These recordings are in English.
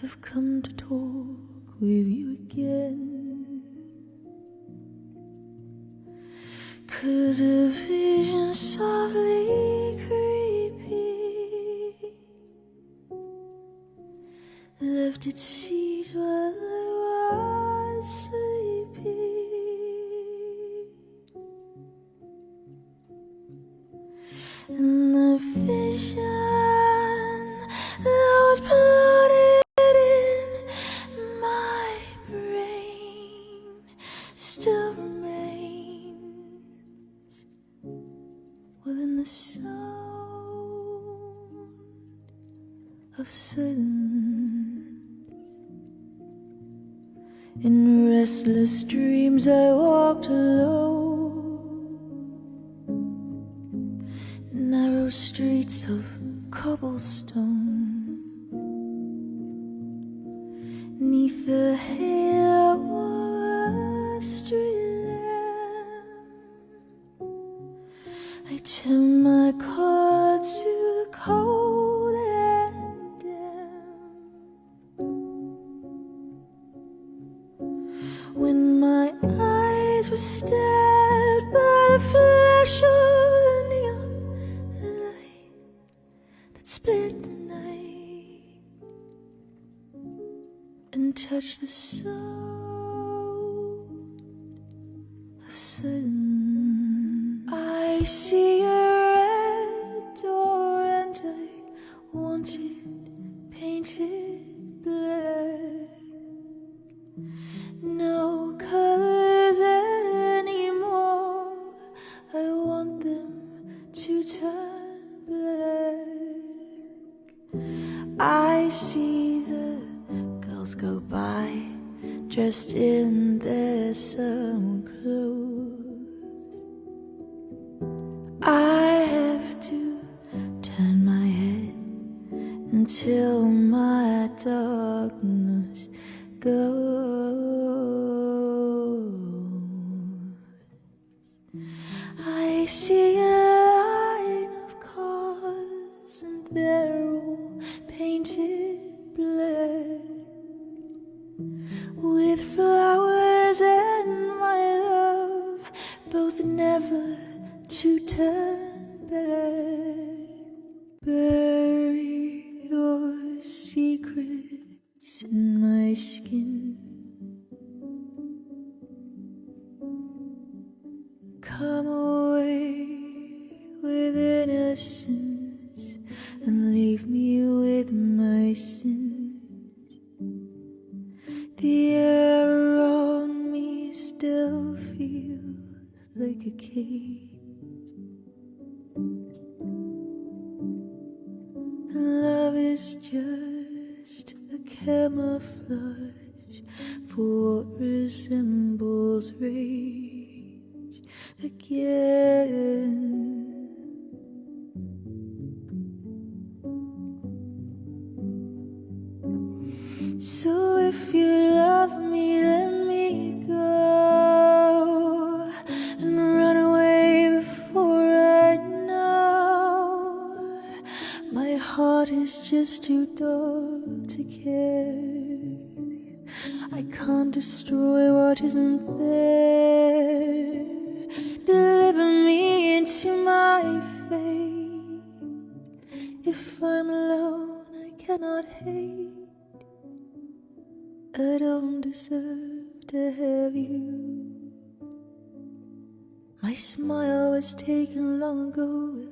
I've come to talk with you again. 'Cause a vision softly creeping left its seeds while I was sleeping, and the vision that was planted in my brain still remains within the sound of silence. In restless dreams I walked alone, narrow streets of cobblestone, 'neath the halo of a street lamp. I turned my car to the cold and damp. When my eyes were stabbed by the flash of a neon light that split the night and touched the soul of silence. I see a red door and I want it painted black. No colors anymore, I want them to turn black. I see the girls go by dressed in their summer clothes. I have to turn my head until my darkness goes. I see a line of cars and they're all painted black, with flowers and my love, both never to turn back. Bury your secrets in my skin. Come away with innocence and leave me with my sins. The air on me still feels like a cage. Love is just a camouflage for what resembles rage again. So if you love me, let me go and run away before I know. My heart is just too dark to care. I can't destroy what isn't there. Deliver me into my fate. If I'm alone, I cannot hate. I don't deserve to have you. My smile was taken long ago.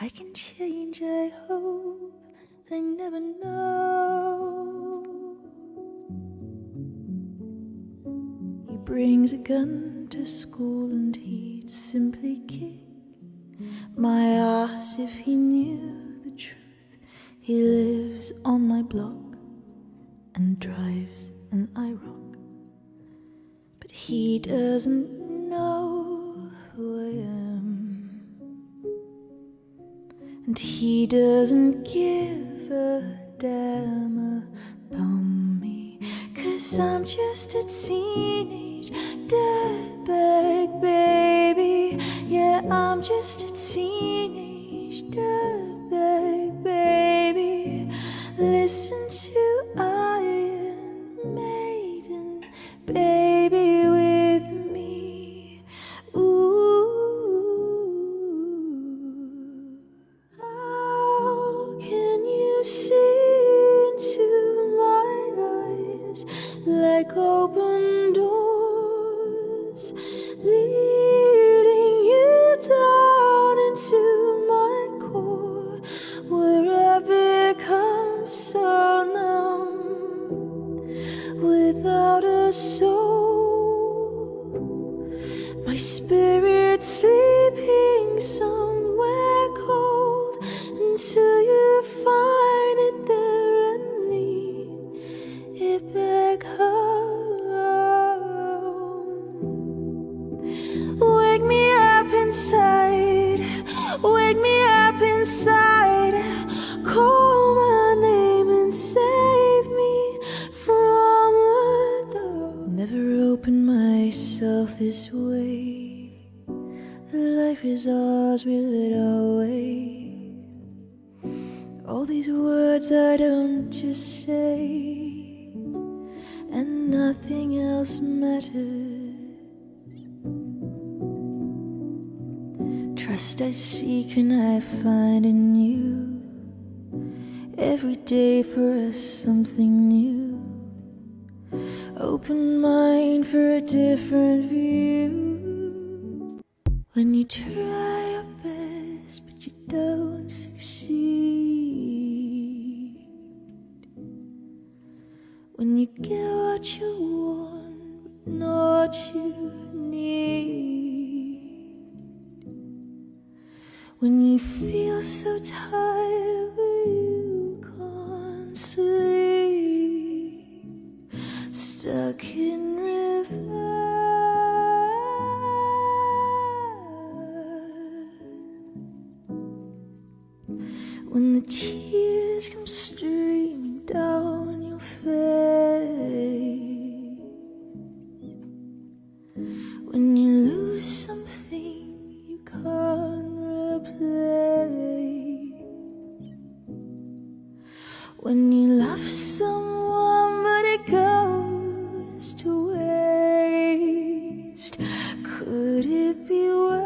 I can change, I hope. I never know. He brings a gun to school and he'd simply kick my ass if he knew the truth. He lives on my block and drives an IROC, but he doesn't know who I am, and he doesn't give a damn about me, 'cause I'm just a teenage dirtbag baby. Yeah, I'm just a teenage dirtbag baby. Listen to see into my eyes like open doors, leading you down into my core, where I become so numb without a soul. My spirit sleeping somewhere cold until you find it there and lead it back home. Wake me up inside, wake me up inside, call my name and save me from the dark. Never opened myself this way. Life is ours, we live it our way. All these words I don't just say, and nothing else matters. Trust I seek and I find in you. Every day for us something new. Open mind for a different view. When you try your best but you don't succeed, when you get what you want but not what you need, when you feel so tired but you can't sleep, stuck in reverse. When the tears come streaming down your face, when you lose something you can't replace, when you love someone but it goes to waste, could it be worse?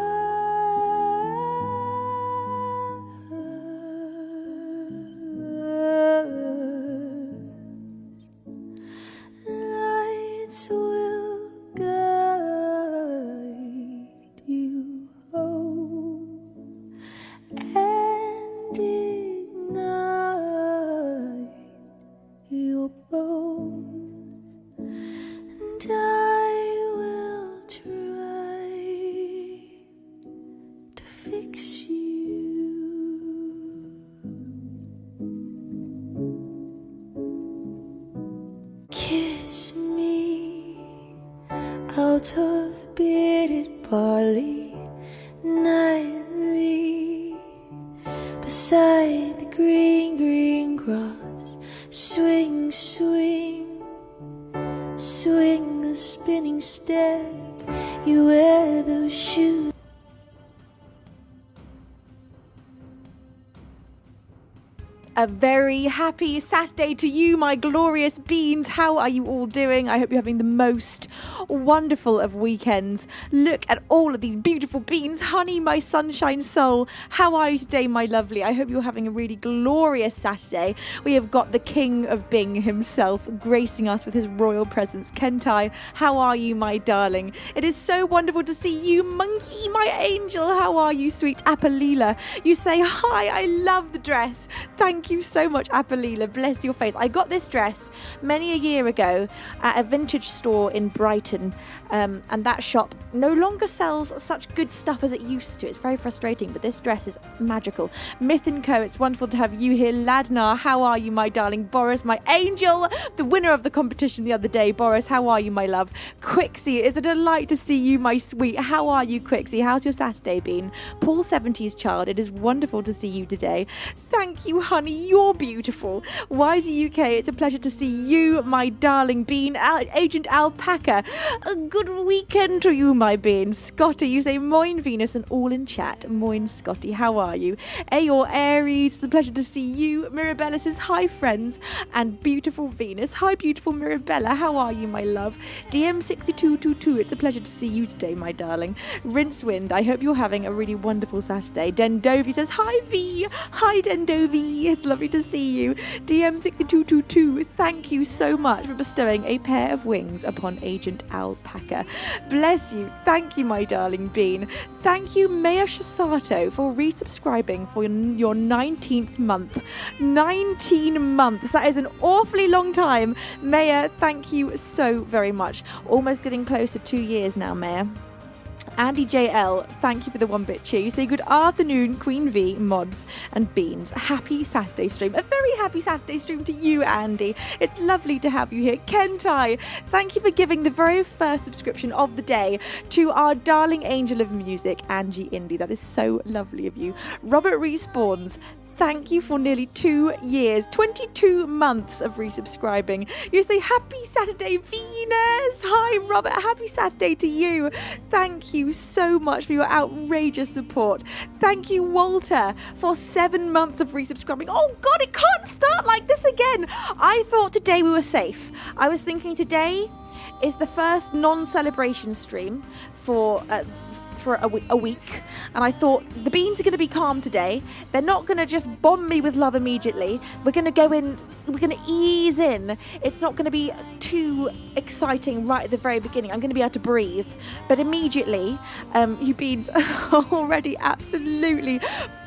Will guide you home and ignite your bones, and I will try to fix you. Kiss me out of the bearded barley nightly, beside the green, green grass. Swing, swing, swing the spinning step. You wear those shoes. A very happy Saturday to you, my glorious beans. How are you all doing? I hope you're having the most wonderful of weekends. Look at all of these beautiful beans. Honey, my sunshine soul. How are you today, my lovely? I hope you're having a really glorious Saturday. We have got the king of Bing himself gracing us with his royal presence. Kentai, how are you, my darling? It is so wonderful to see you, monkey, my angel. How are you, sweet Apalila? You say, hi, I love the dress. Thank you so much, Apalila. Bless your face. I got this dress many a year ago at a vintage store in Brighton, and that shop no longer sells such good stuff as it used to. It's very frustrating, but this dress is magical. Myth & Co, it's wonderful to have you here. Ladnar, how are you, my darling? Boris, my angel, the winner of the competition the other day. Boris, how are you, my love? Quixie, it's a delight to see you, my sweet. How are you, Quixie? How's your Saturday been? Paul 70s child, it is wonderful to see you today. Thank you, honey. You're beautiful. Wisey UK, it's a pleasure to see you, my darling bean. Agent Alpaca, a good weekend to you, my bean. Scotty, you say moin Venus and all in chat. Moin Scotty, how are you? Ayor Aries, it's a pleasure to see you. Mirabella says hi friends, and beautiful Venus. Hi beautiful Mirabella, how are you, my love? DM6222, it's a pleasure to see you today, my darling. Rincewind, I hope you're having a really wonderful Saturday. Dendovi says hi V. Hi Dendovi. Andy, it's lovely to see you. DM6222, thank you so much for bestowing a pair of wings upon Agent Alpaca. Bless you. Thank you, my darling bean. Thank you, Maya Shisato, for resubscribing for your 19th month. 19 months. That is an awfully long time. Maya, thank you so very much. Almost getting close to 2 years now, Maya. Andy JL, thank you for the 1-bit cheer. You say good afternoon, Queen V, mods and beans. Happy Saturday stream. A very happy Saturday stream to you, Andy. It's lovely to have you here. Kentai, thank you for giving the very first subscription of the day to our darling angel of music, Angie Indy. That is so lovely of you. Robert Respawns, thank you for nearly 2 years, 22 months of resubscribing. You say, happy Saturday, Venus. Hi, Robert. Happy Saturday to you. Thank you so much for your outrageous support. Thank you, Walter, for 7 months of resubscribing. Oh, God, it can't start like this again. I thought today we were safe. I was thinking today is the first non-celebration stream for a week, and I thought the beans are going to be calm today. They're not going to just bomb me with love immediately. We're going to go in, we're going to ease in. It's not going to be too exciting right at the very beginning. I'm going to be able to breathe, but immediately you beans are already absolutely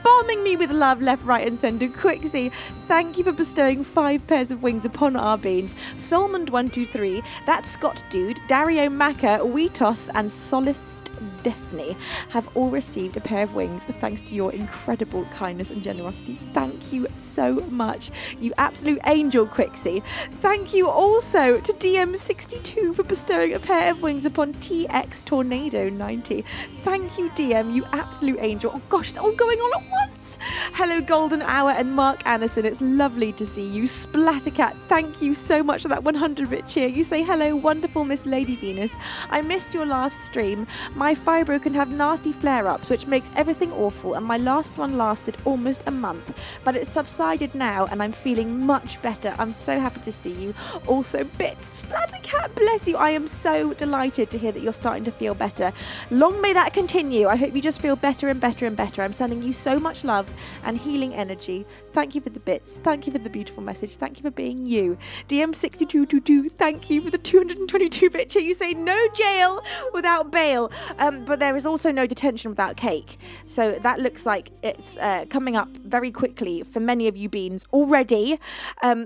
bombing me with love left, right and centre. Quixie, thank you for bestowing 5 pairs of wings upon our beans. Solmond123, that Scott dude, Dario Macca, Weetos and Solist Daphne have all received a pair of wings thanks to your incredible kindness and generosity. Thank you so much, you absolute angel, Quixie. Thank you also to DM62 for bestowing a pair of wings upon TX Tornado 90. Thank you, DM, you absolute angel. Oh gosh, it's all going on at once. Hello, Golden Hour and Mark Anderson. It's lovely to see you. Splattercat, thank you so much for that 100-bit cheer. You say, hello, wonderful Miss Lady Venus. I missed your last stream. My fibro can have nasty flare-ups, which makes everything awful, and my last one lasted almost a month, but it's subsided now, and I'm feeling much better. I'm so happy to see you. Also, Bits, Splattercat, bless you. I am so delighted to hear that you're starting to feel better. Long may that continue. I hope you just feel better and better and better. I'm sending you so much love and healing energy. Thank you for the bits. Thank you for the beautiful message. Thank you for being you. DM6222, thank you for the 222-bit cheer. You say no jail without bail, but there is also no detention without cake. So that looks like it's coming up very quickly for many of you beans already.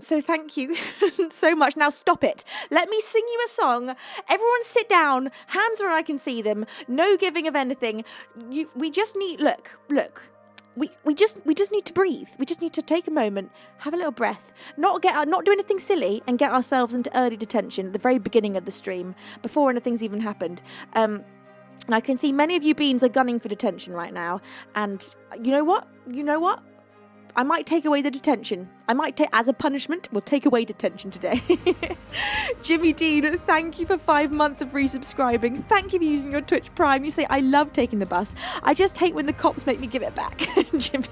So thank you so much. Now stop it. Let me sing you a song. Everyone sit down. Hands where I can see them. No giving of anything. We just need, look. We just need to breathe. We just need to take a moment, have a little breath, not do anything silly, and get ourselves into early detention at the very beginning of the stream before anything's even happened. And I can see many of you beans are gunning for detention right now. And you know what? I might take away the detention. As a punishment, we'll take away detention today. Jimmy Dean, thank you for 5 months of resubscribing. Thank you for using your Twitch Prime. You say, I love taking the bus. I just hate when the cops make me give it back. Jimmy,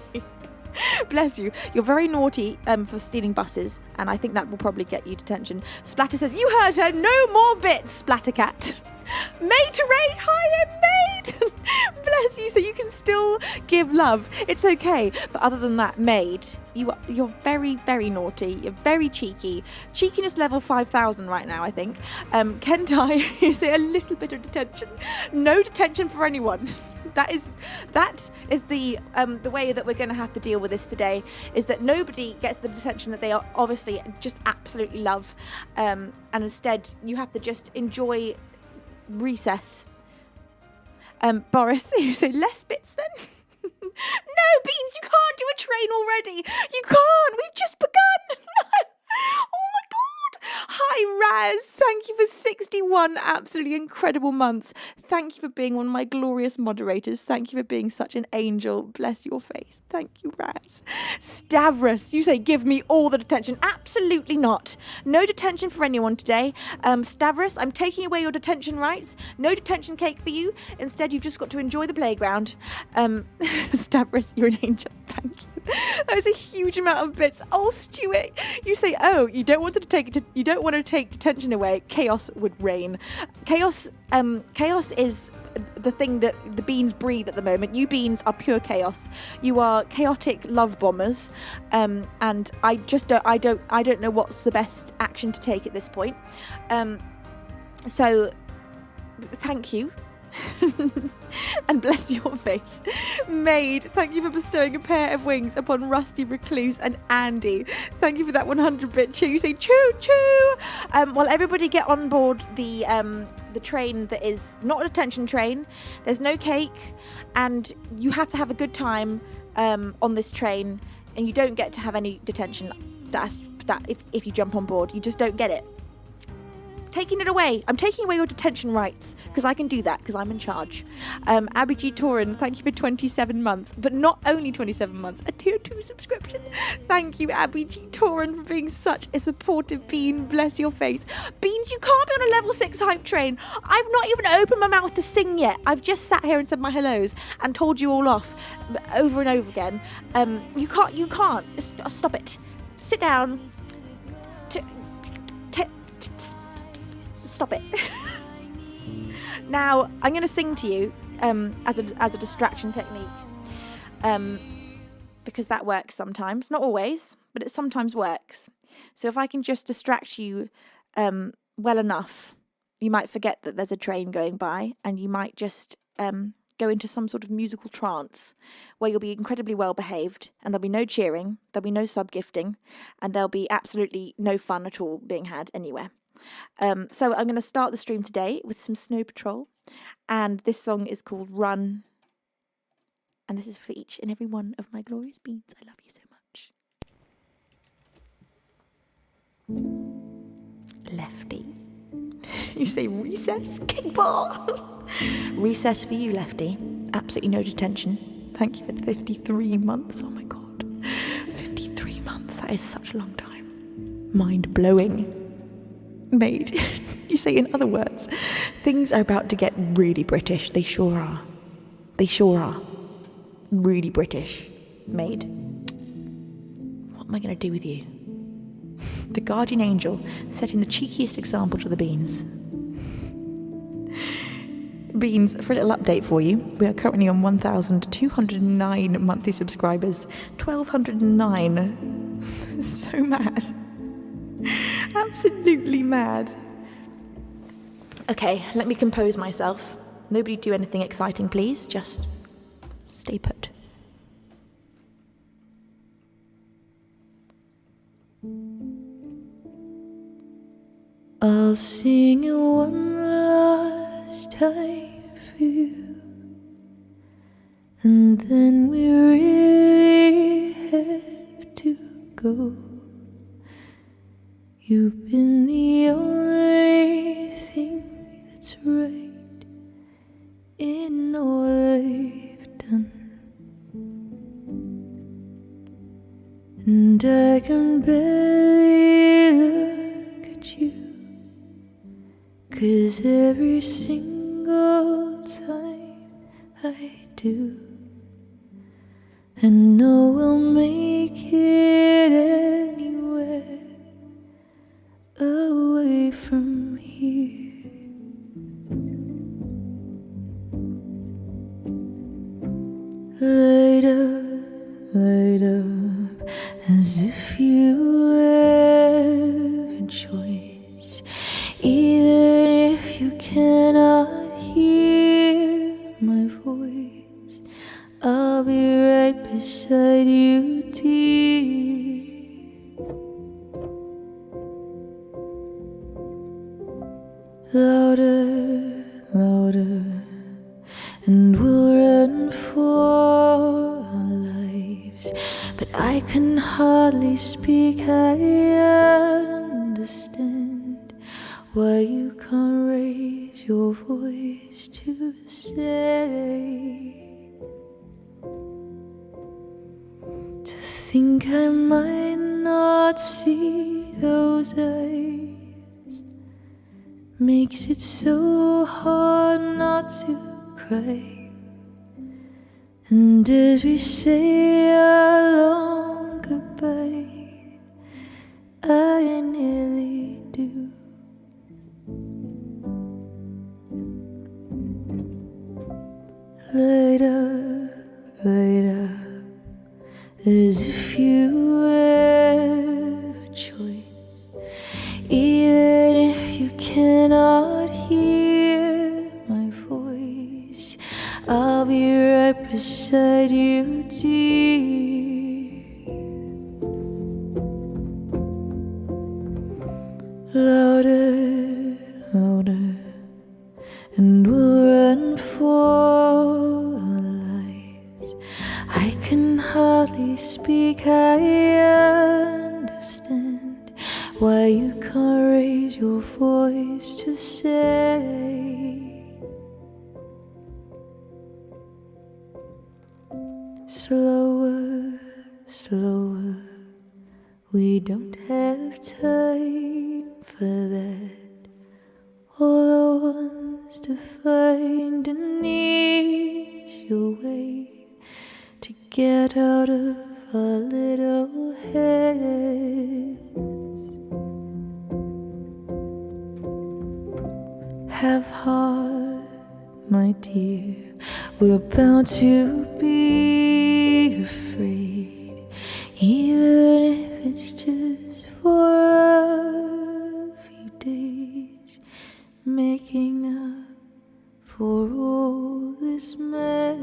bless you. You're very naughty for stealing buses, and I think that will probably get you detention. Splatter says, you heard her. No more bits, Splattercat. Maid to rate, hi, I'm Maid. Bless you, so you can still give love. It's okay. But other than that, Maid, you're very, very naughty. You're very cheeky. Cheekiness level 5,000 right now, I think. Kentai, you say a little bit of detention. No detention for anyone. That is the way that we're going to have to deal with this today, is that nobody gets the detention that they are obviously just absolutely love, and instead you have to just enjoy recess. Boris, you say less bits then? No, Beans, you can't do a train already. You can't. We've just begun. No. Oh my God. Hi, Raz. Thank you for 61 absolutely incredible months. Thank you for being one of my glorious moderators. Thank you for being such an angel. Bless your face. Thank you, Raz. Stavros, you say give me all the detention. Absolutely not. No detention for anyone today. Stavros, I'm taking away your detention rights. No detention cake for you. Instead, you've just got to enjoy the playground. Stavros, you're an angel. Thank you. That was a huge amount of bits. Oh, Stuart, you say, oh, you don't want to take detention away. Chaos would reign. Chaos is the thing that the beans breathe at the moment. You beans are pure chaos. You are chaotic love bombers, and I don't know what's the best action to take at this point. So thank you. And bless your face. Maid, thank you for bestowing a pair of wings upon Rusty Recluse and Andy. Thank you for that 100-bit chew. You say choo choo. Well, everybody get on board the train that is not a detention train. There's no cake, and you have to have a good time on this train, and you don't get to have any detention. That if you jump on board, you just don't get it. Taking it away. I'm taking away your detention rights because I can do that because I'm in charge. Abby G. Torin, thank you for 27 months, but not only 27 months, a tier 2 subscription. Thank you, Abby G. Torin, for being such a supportive bean. Bless your face. Beans, you can't be on a level 6 hype train. I've not even opened my mouth to sing yet. I've just sat here and said my hellos and told you all off over and over again. You can't. Stop it. Sit down. Stop it. Now I'm going to sing to you as a distraction technique, because that works sometimes, not always, but it sometimes works. So if I can just distract you well enough, you might forget that there's a train going by, and you might just go into some sort of musical trance where you'll be incredibly well behaved, and there'll be no cheering, there'll be no sub-gifting, and there'll be absolutely no fun at all being had anywhere. So I'm going to start the stream today with some Snow Patrol, and this song is called Run, and this is for each and every one of my glorious beans. I love you so much. Lefty. You say recess? Kickball! Recess for you, Lefty. Absolutely no detention. Thank you for 53 months. Oh my god. 53 months. That is such a long time. Mind-blowing. Maid, you say in other words, things are about to get really British. They sure are. They sure are. Really British. Maid. What am I going to do with you? The guardian angel setting the cheekiest example to the beans. Beans, for a little update for you, we are currently on 1,209 monthly subscribers. 1,209. So mad. Absolutely mad. Okay, let me compose myself. Nobody do anything exciting, please. Just stay put. I'll sing it one last time for you, and then we really have to go. You've been the only thing that's right in all I've done, and I can barely look at you, 'cause every single time I do, I know we'll make it anywhere away from here. Light up, as if you have a choice. Even if you cannot hear my voice, I'll be right beside you, dear. Louder, louder, and we'll run for our lives. But I can hardly speak. I understand why you can't raise your voice to say. To think I might not see those eyes makes it so hard not to cry. And as we say our long goodbye, I nearly do. louder, louder, and we'll run for our lives. I can hardly speak, I understand why you can't raise your voice to say, slower, slower, we don't have time for that. All I want's to find an easier way to get out of our little heads. Have heart, my dear, we're bound to be afraid, even if it's just for a few days, making up for all this mess.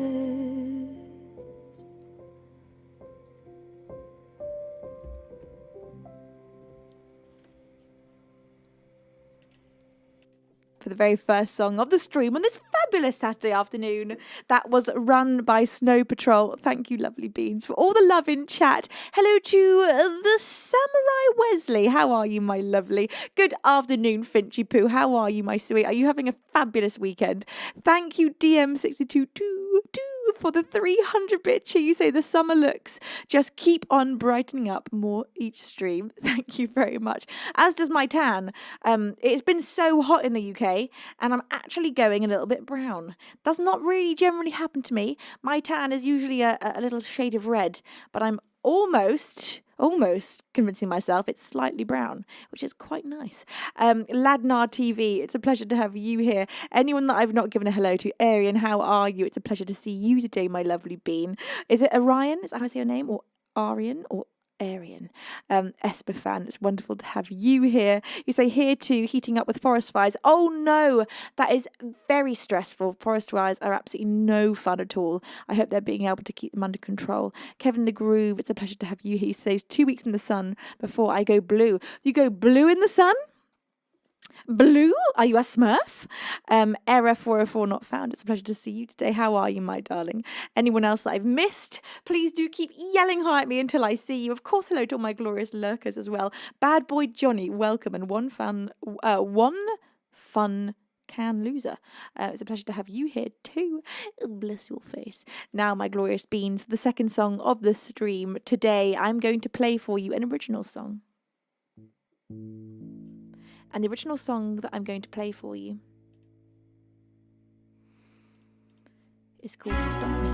For the very first song of the stream on this fabulous Saturday afternoon. That was Run by Snow Patrol. Thank you, lovely beans, for all the love in chat. Hello to the Samurai Wesley. How are you, my lovely? Good afternoon, Finchy Poo. How are you, my sweet? Are you having a fabulous weekend? Thank you, DM6222, for the 300-bit cheer. You say the summer looks just keep on brightening up more each stream. Thank you very much. As does my tan. It's been so hot in the UK, and I'm actually going a little bit brown. Does not really generally happen to me. My tan is usually a little shade of red, but I'm almost convincing myself it's slightly brown, which is quite nice. Ladnar TV, it's a pleasure to have you here. Anyone that I've not given a hello to, Arian, how are you? It's a pleasure to see you today, my lovely bean. Is it Orion? Is that how I say your name? Or Arian? Or Arian? Esper fan, it's wonderful to have you here. You say here too, heating up with forest fires. Oh no, that is very stressful. Forest fires are absolutely no fun at all. I hope they're being able to keep them under control. Kevin the Groove, it's a pleasure to have you. He says 2 weeks in the sun before I go blue. You go blue in the sun? Blue? Are you a Smurf? Error 404 not found. It's a pleasure to see you today. How are you, my darling? Anyone else that I've missed? Please do keep yelling hi at me until I see you. Of course, hello to all my glorious lurkers as well. Bad boy Johnny, welcome, and one fun can loser. It's a pleasure to have you here too. Bless your face. Now, my glorious beans, the second song of the stream today, I'm going to play for you an original song. And the original song that I'm going to play for you is called Stop Me.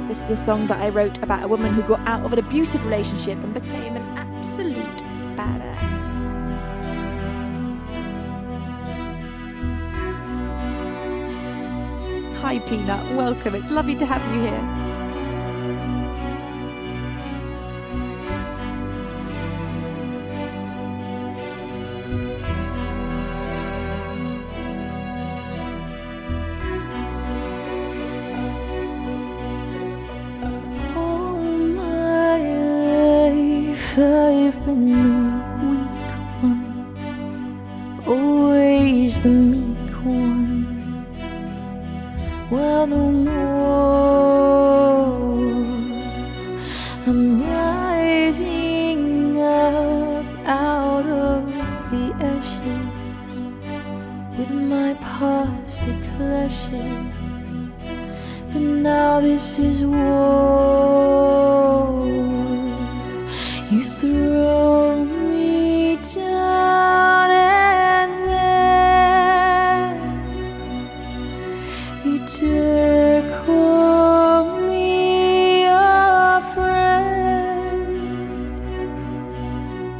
This is a song that I wrote about a woman who got out of an abusive relationship and became an absolute badass. Hi Peanut, welcome. It's lovely to have you here. I've been the weak one, always the meek one. Well, no more, I'm rising up out of the ashes with my past clashes, but now this is war. You throw me down and then you dare call me a friend.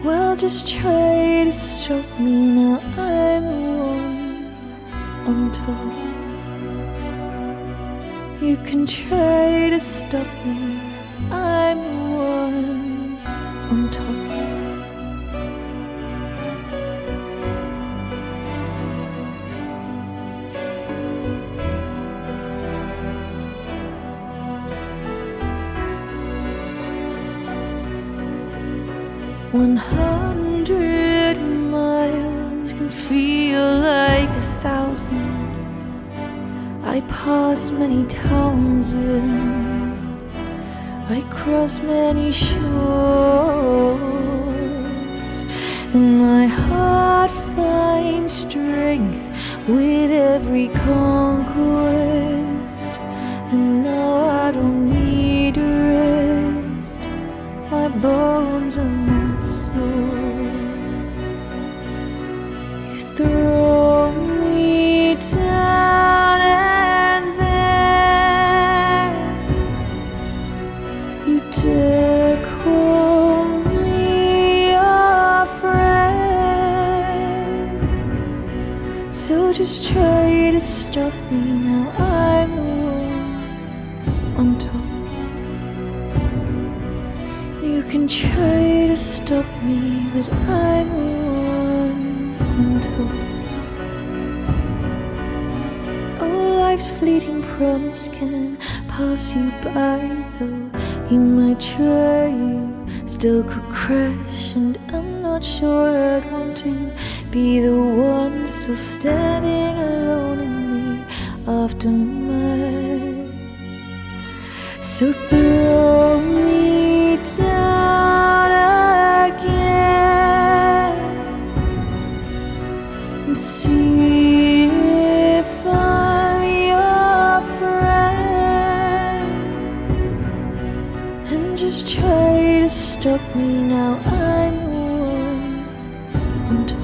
Well, just try to stop me now. I'm the one on top. You can try to stop me. I'm the one on top. $100 days can feel like 1,000. I pass many towns and I cross many shores, and my heart finds strength with every conquest. And now I don't need rest, my bones are not sore. You throw me down and then you dare call me your friend. So just try to stop me now, I'm the one on top. You can try to stop me, but I'm the one on top. Oh, life's fleeting promise can pass you by, though you might try, you still could crash. And I'm not sure I'd want to be the one still standing alone in the aftermath. So throw me down again and see if I'm your friend, and just try to stop me now, I'm the one on top.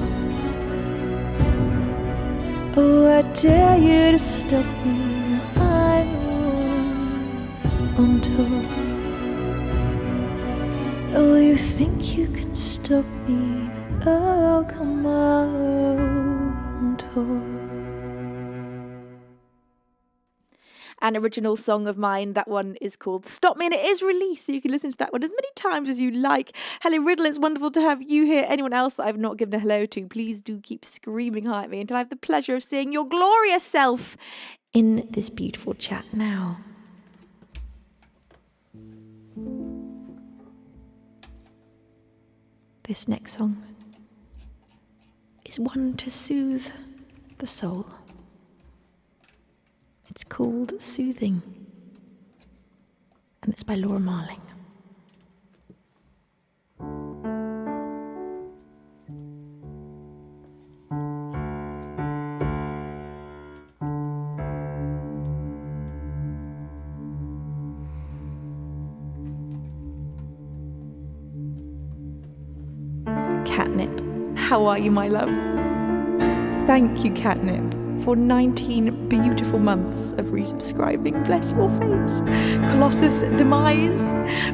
Oh, I dare you to stop me, I'm the one on top. Oh, you think you can stop me, but I'll come out on top. An original song of mine. That one is called Stop Me, and it is released, so you can listen to that one as many times as you like. Hello, Riddle, it's wonderful to have you here. Anyone else that I've not given a hello to, please do keep screaming hi at me until I have the pleasure of seeing your glorious self in this beautiful chat now. This next song is one to soothe the soul. It's called Soothing, and it's by Laura Marling. Catnip, how are you, my love? Thank you, Catnip, for 19 beautiful months of resubscribing. Bless your face. Colossus Demise,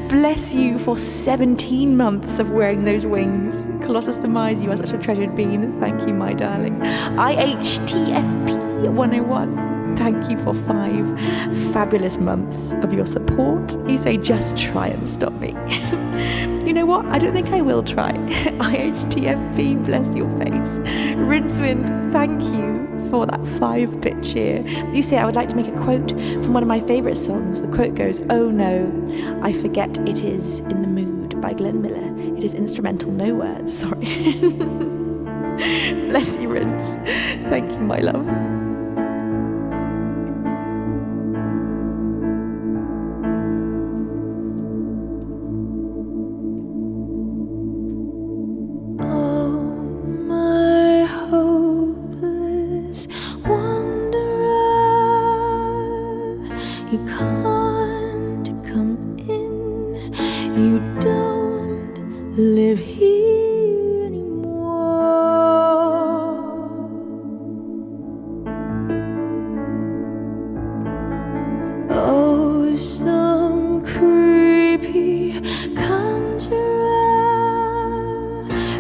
bless you for 17 months of wearing those wings. Colossus Demise, you are such a treasured being. Thank you, my darling. IHTFP 101, thank you for 5 fabulous months of your support. You say, just try and stop me. You know what? I don't think I will try. IHTFP, bless your face. Rincewind, thank you for that 5-bit cheer. You say, I would like to make a quote from one of my favourite songs. The quote goes, oh no, I forget it is in the mood by Glenn Miller. It is instrumental, no words, sorry. Bless you, Rince. Thank you, my love. You can't come in, you don't live here anymore. Oh, some creepy conjurer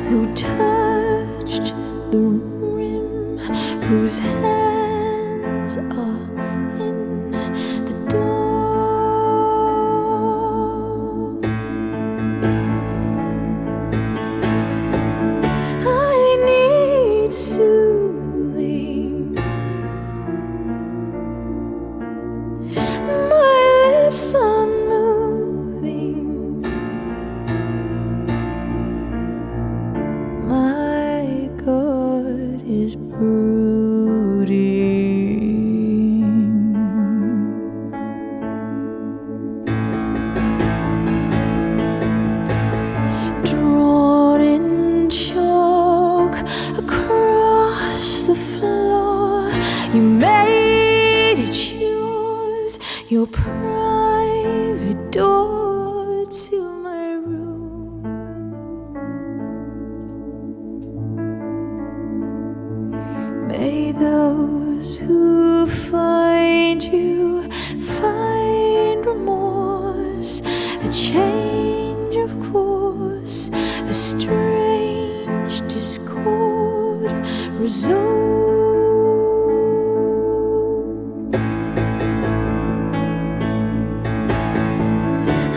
who touched the rim, whose hands are in the door. is brooding. Drawn in chalk across the floor, you made it yours, your private door to my room. May those who find you find remorse, a change of course, a strange discord resolve.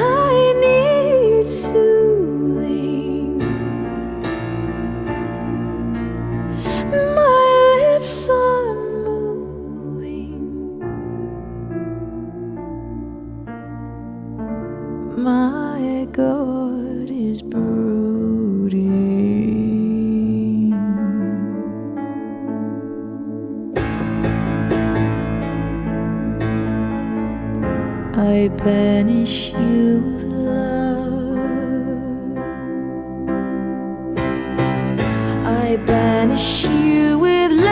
I need soothing. My lips are moving. My God is brooding. I banish you with love. I banish you with love.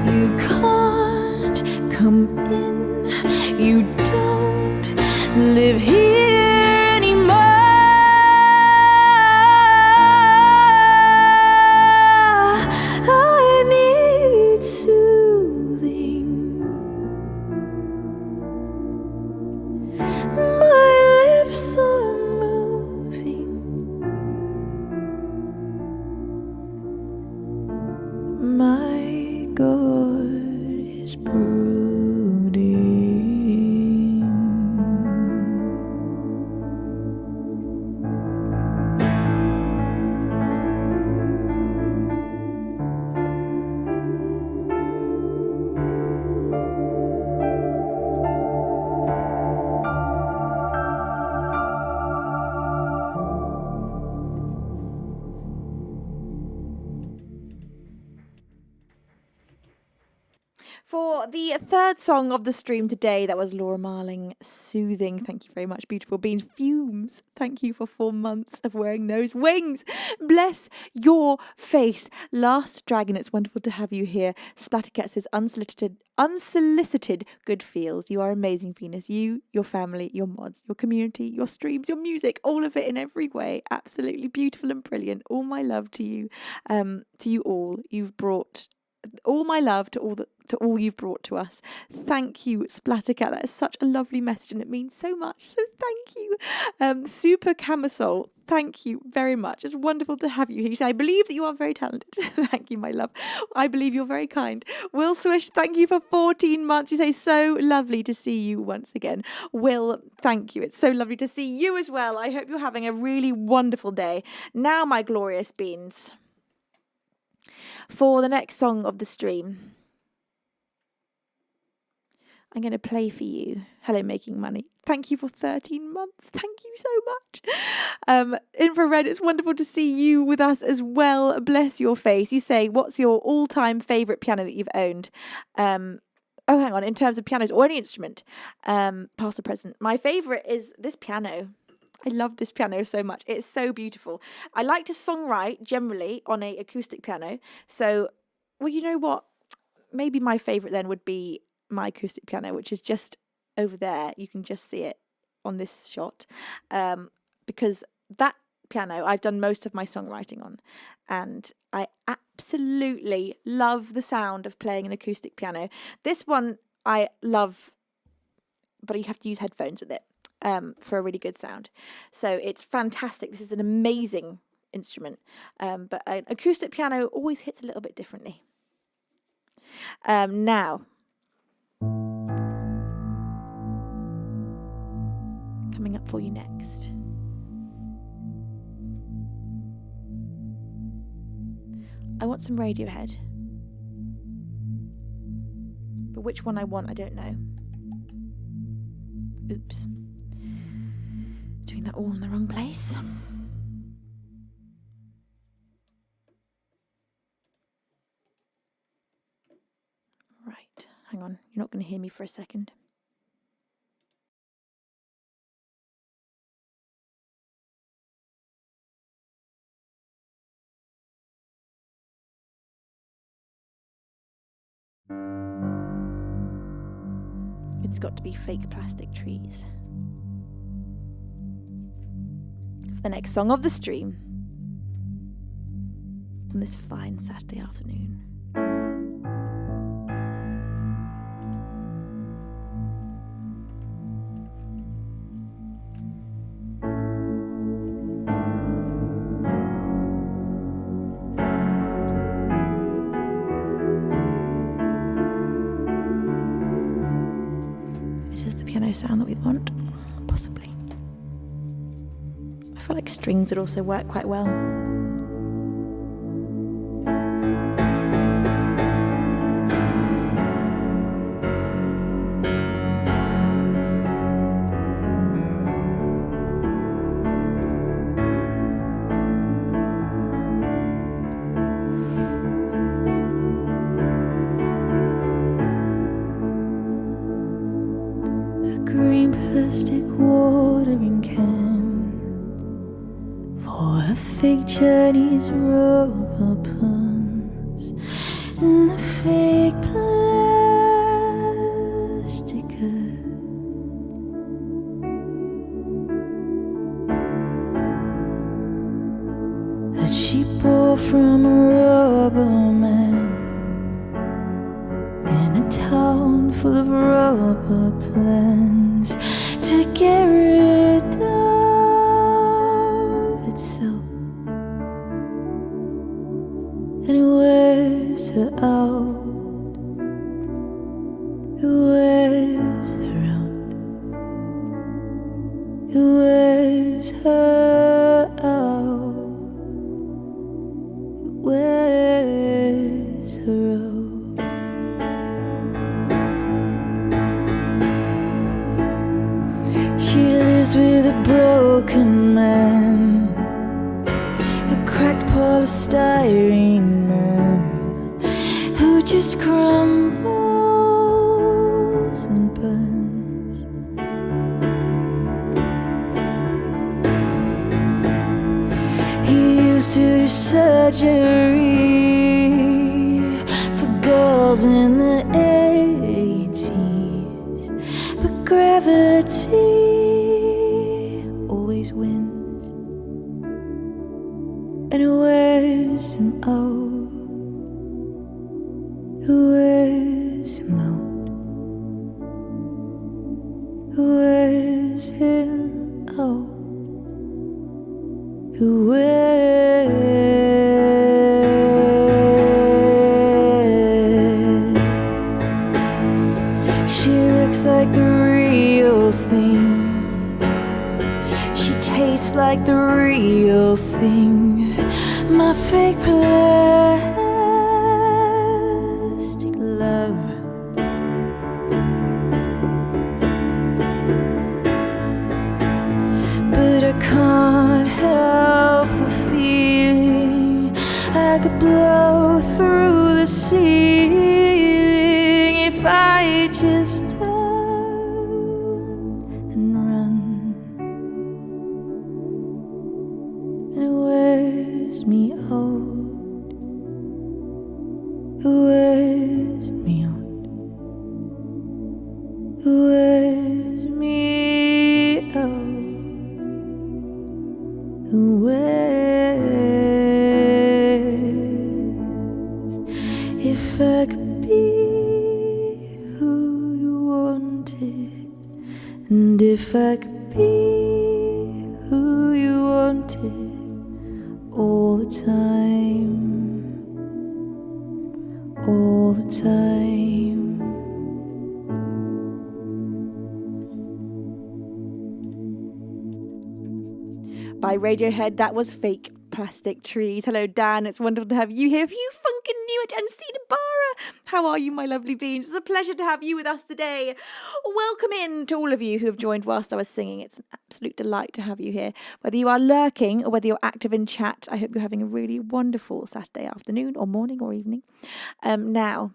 You can't come in, you don't live here anymore. I need soothing. My lips are moving. My God is brooding. For the third song of the stream today, that was Laura Marling, Soothing. Thank you very much, beautiful beans. Fumes, thank you for 4 months of wearing those wings. Bless your face. Last Dragon, it's wonderful to have you here. Splattercat says, unsolicited good feels. You are amazing, Venus. You, your family, your mods, your community, your streams, your music, all of it in every way. Absolutely beautiful and brilliant. All my love to you all. You've brought all my love to all you've brought to us. Thank you, Splattercat. That is such a lovely message and it means so much. So thank you. Super Camisole, thank you very much. It's wonderful to have you here. You say, I believe that you are very talented. Thank you, my love. I believe you're very kind. Will Swish, thank you for 14 months. You say, so lovely to see you once again. Will, thank you. It's so lovely to see you as well. I hope you're having a really wonderful day. Now, my glorious beans, for the next song of the stream, I'm going to play for you Hello Making Money. Thank you for 13 months. Thank you so much. Infrared, it's wonderful to see you with us as well. Bless your face. You say, what's your all-time favourite piano that you've owned? Oh, hang on. In terms of pianos or any instrument, past or present. My favourite is this piano. I love this piano so much. It's so beautiful. I like to songwrite generally on a acoustic piano. So, well, you know what? Maybe my favourite then would be my acoustic piano, which is just over there. You can just see it on this shot. Because that piano I've done most of my songwriting on. And I absolutely love the sound of playing an acoustic piano. This one I love, but you have to use headphones with it. For a really good sound. So it's fantastic. This is an amazing instrument. But an acoustic piano always hits a little bit differently. Now, coming up for you next. I want some Radiohead. But which one I want, I don't know. Oops. that all in the wrong place. Right, hang on. You're not going to hear me for a second. It's got to be fake plastic trees. For the next song of the stream on this fine Saturday afternoon. Is this the piano sound that we want? Possibly. I feel like strings would also work quite well. Green plastic watering can for a fake Chinese rubber plants and the fake plastic that she bought from a rubber man in a town full of rubber plants to get rid of itself. And it wears her out, it wears her out, it wears her out, it wears her out. She lives with a broken man, a cracked polystyrene man who just crumbles and burns. He used to do surgery for girls in the 80s, but gravity always wins, and it wears him out, it wears him out, it wears him out, it wears. She looks like the real thing, tastes like the real thing, my fake plastic love. But I can't help the feeling I could blow through the ceiling if I just me out, it wears me out, it wears me out, it wears. If I could be who you wanted, and if I could be who you wanted all the time, all the time. By Radiohead, that was Fake Plastic Trees. Hello, Dan. It's wonderful to have you here. If you funkin' knew it, and Cedar Barra, How are you, my lovely beans? It's a pleasure to have you with us today. Welcome in to all of you who have joined whilst I was singing. It's an absolute delight to have you here. Whether you are lurking or whether you're active in chat, I hope you're having a really wonderful Saturday afternoon or morning or evening. Now,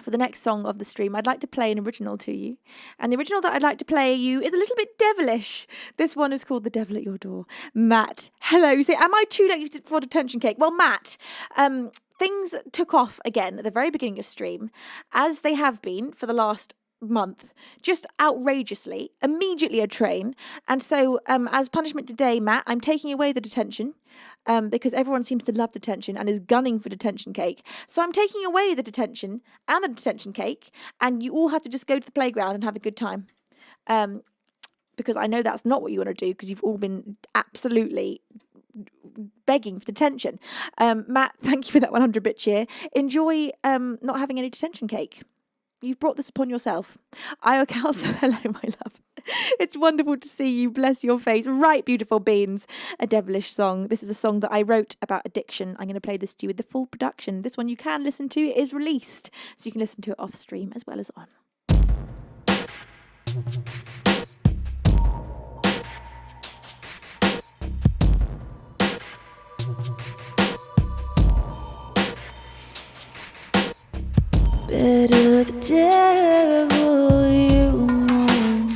for the next song of the stream, I'd like to play an original to you. And the original that I'd like to play you is a little bit devilish. This one is called The Devil at Your Door. Matt, hello. You say, am I too late for detention cake? Well, Matt, things took off again at the very beginning of stream, as they have been for the last month, just outrageously, immediately a train. And so as punishment today, Matt, I'm taking away the detention because everyone seems to love detention and is gunning for detention cake. So I'm taking away the detention and the detention cake, and you all have to just go to the playground and have a good time. Because I know that's not what you want to do, because you've all been absolutely begging for detention. Matt, thank you for that 100-bit cheer. Enjoy not having any detention cake. You've brought this upon yourself. Io Calza, hello, my love. It's wonderful to see you. Bless your face. Right, beautiful beans. A devilish song. This is a song that I wrote about addiction. I'm going to play this to you with the full production. This one you can listen to. It is released, so you can listen to it off stream as well as on. Better the devil you know,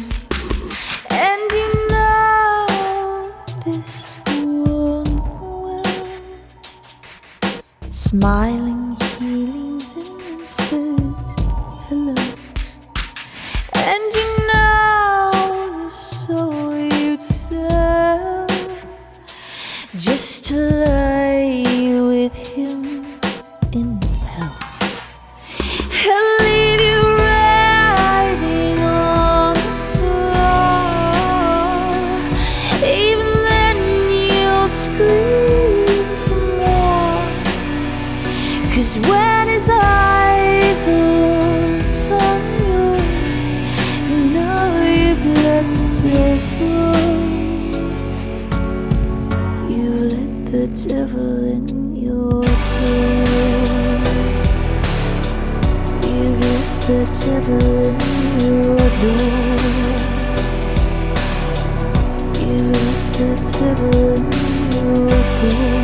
and you know this one well. Smiling, he leans in and says hello, and you know the soul you'd sell just to lie with him in hell. He'll leave you writhing on the floor. Even then you'll scream for more. 'Cause when his eyes are locked on yours, you know you've let the devil in your door. The devil in your door. You let the devil in your door.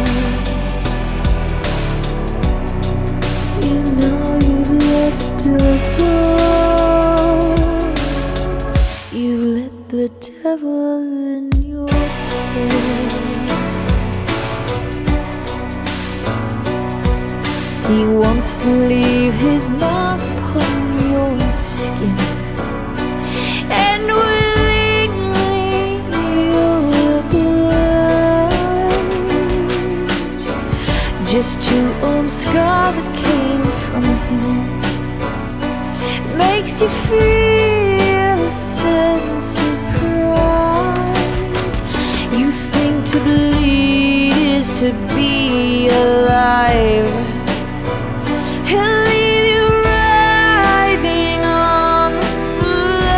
You know you let the devil. You let the devil in your door. He wants to leave his mark upon your skin, and willingly you'll oblige, just to own scars that came from him. It makes you feel a sense of pride. You think to bleed is to be alive. He'll leave you writhing on the floor.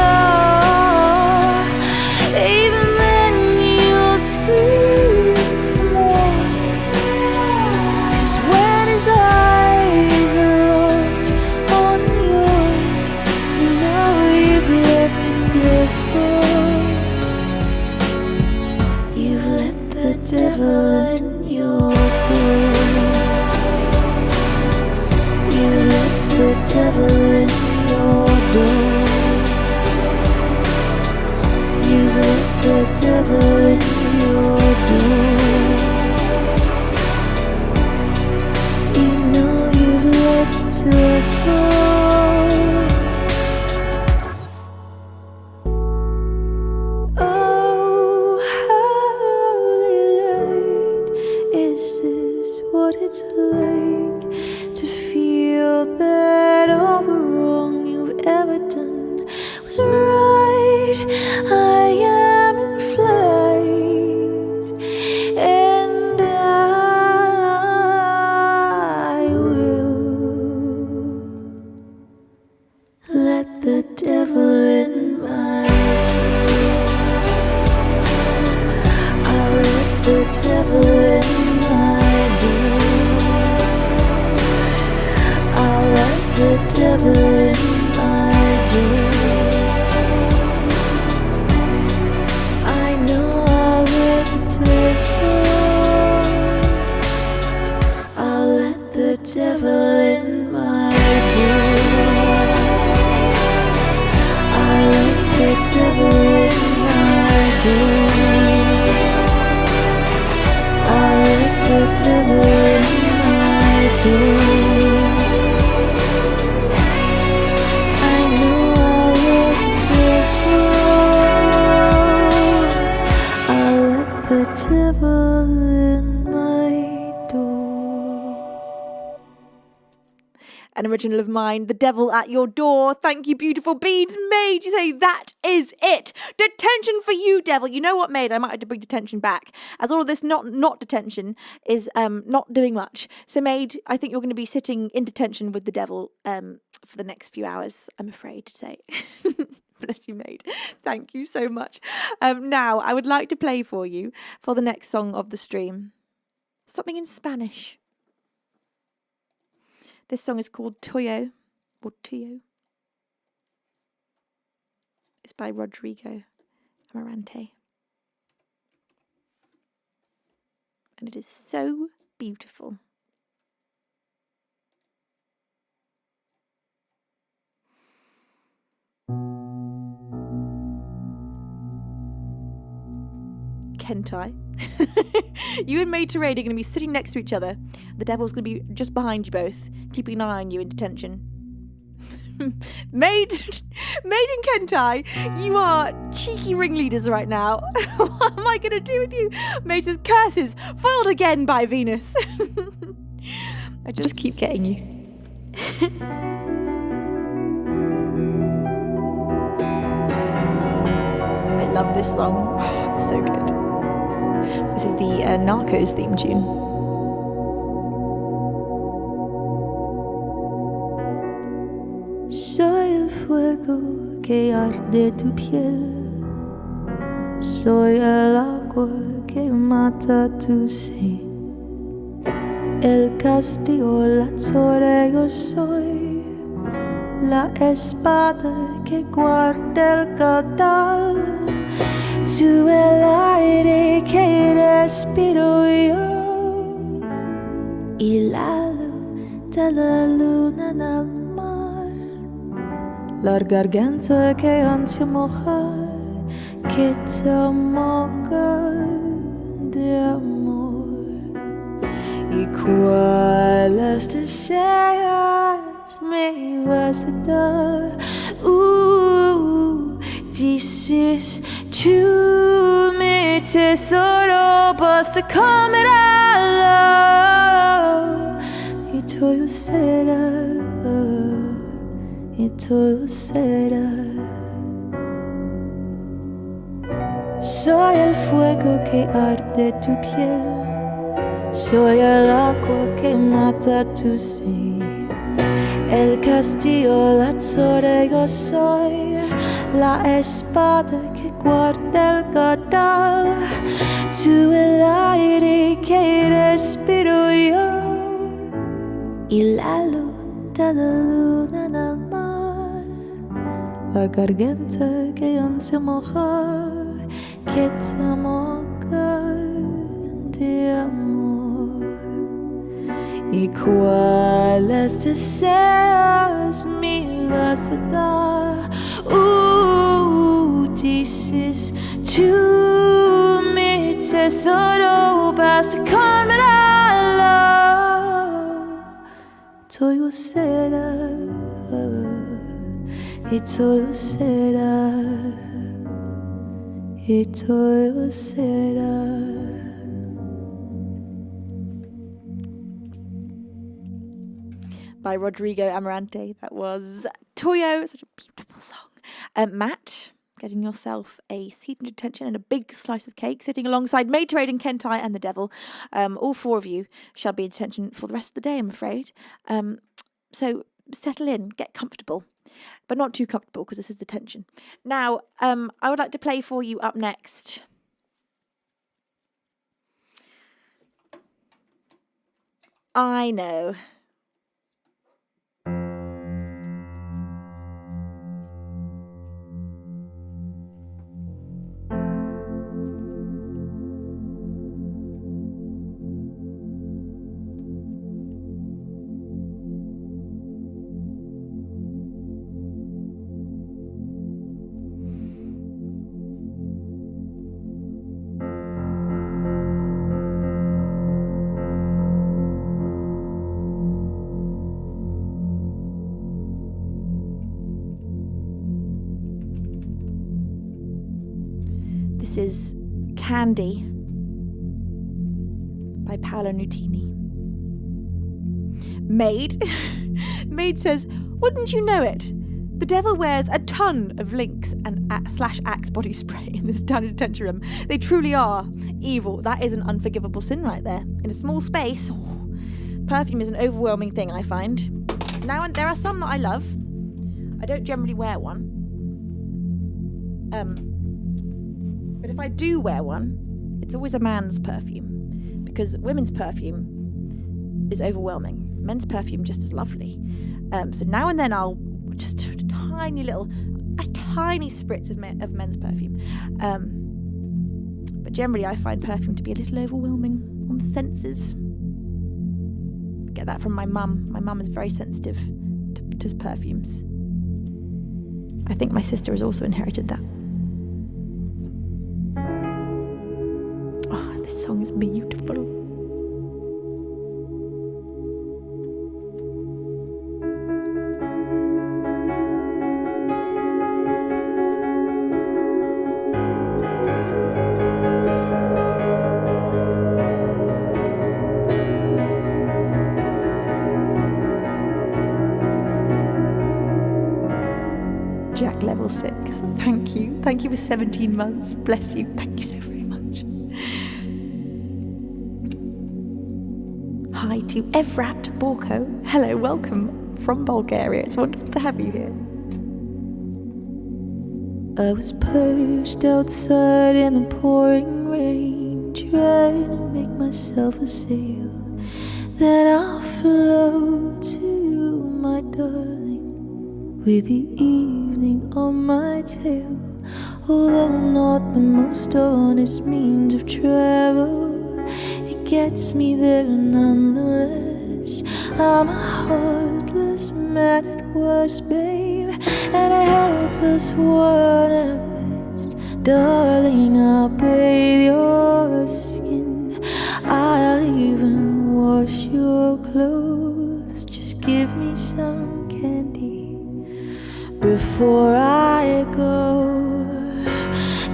Even then you'll scream for more. 'Cause when his eyes are locked on yours, you know you've let the devil. You've let the devil in your door. You let the devil in your door. You let the devil in your door. You know you've let the devil. Oh, holy light, is this what it's like to feel that all the wrong you've ever done was right? I am in flight, and I will let the devil in my life. I'll let the devil in my door. I'll let devil in my door. I know I'll let the devil, I'll let the devil in my door. I'll let the devil in my door. I'll let the devil in my door. Devil in my door. An original of mine, The Devil at Your Door. Thank you, beautiful beans. Maid, you say that is it. Detention for you, devil. You know what, Maid? I might have to bring detention back, as all of this not detention is not doing much. So, Maid, I think you're going to be sitting in detention with the devil for the next few hours, I'm afraid to say. Bless you, Maid. Thank you so much. Now, I would like to play for you, for the next song of the stream, something in Spanish. This song is called Tuyo, or Tuyo. It's by Rodrigo Amarante. And it is so beautiful. Hentai. You and Maid Terrain are going to be sitting next to each other. The devil's going to be just behind you both, keeping an eye on you in detention. Maid and Kentai, you are cheeky ringleaders right now. What am I going to do with you? Maid says, curses, foiled again by Venus. I just keep getting you. I love this song. It's so good. This is the Narcos theme tune. Soy el fuego que arde tu piel. Soy el agua que mata tu sed. El castigo, la torre, yo soy. La espada que guarda el caudal. Tú el aire que respiro yo y la luz de la luna en el mar, la garganta que ansia mojar, que te moja de amor. ¿Y cuáles deseos me vas a dar? This is to me, tesoro, basta come love. Y todo será, y todo será. Soy el fuego que arde tu piel. Soy el agua que mata tu sed. El castillo, la torre, yo soy. La espada que guarda el caudal. Tú el aire que respiro yo y la luz de la luna en el mar, la garganta que ansia mojar, que te moja de amor. ¿Y cuáles deseos me vas a dar? This is to me, tesoro, basta con love. Todo será, y todo será, y todo será. By Rodrigo Amarante. That was Toyo. Such a beautiful song. Matt, getting yourself a seat in detention and a big slice of cake, sitting alongside Maid Trade and Kentai and the Devil. All four of you shall be in detention for the rest of the day, I'm afraid. So settle in, get comfortable, but not too comfortable because this is detention. Now, I would like to play for you up next. I know. This is Candy by Paolo Nutini. Maid. Maid says, wouldn't you know it? The devil wears a ton of Lynx and /Axe body spray in this down detention room. They truly are evil. That is an unforgivable sin right there. In a small space, perfume is an overwhelming thing, I find. Now, and there are some that I love. I don't generally wear one. But if I do wear one, it's always a man's perfume, because women's perfume is overwhelming. Men's perfume just as lovely. So now and then I'll just a tiny spritz of men's perfume. But generally I find perfume to be a little overwhelming on the senses. Get that from my mum. My mum is very sensitive to perfumes. I think my sister has also inherited that. Oh, this song is beautiful. Jack level 6. Thank you. Thank you for 17 months. Bless you. Thank you so very much. Hi to Evrat Borko. Hello, welcome from Bulgaria. It's wonderful to have you here. I was perched outside in the pouring rain, trying to make myself a sail. Then I'll float to my darling with the evening on my tail. Although not the most honest means of travel, it gets me there nonetheless. I'm a heartless man at worst, babe, and a helpless one at best. Darling, I'll bathe your skin, I'll even wash your clothes. Just give me some candy before I go.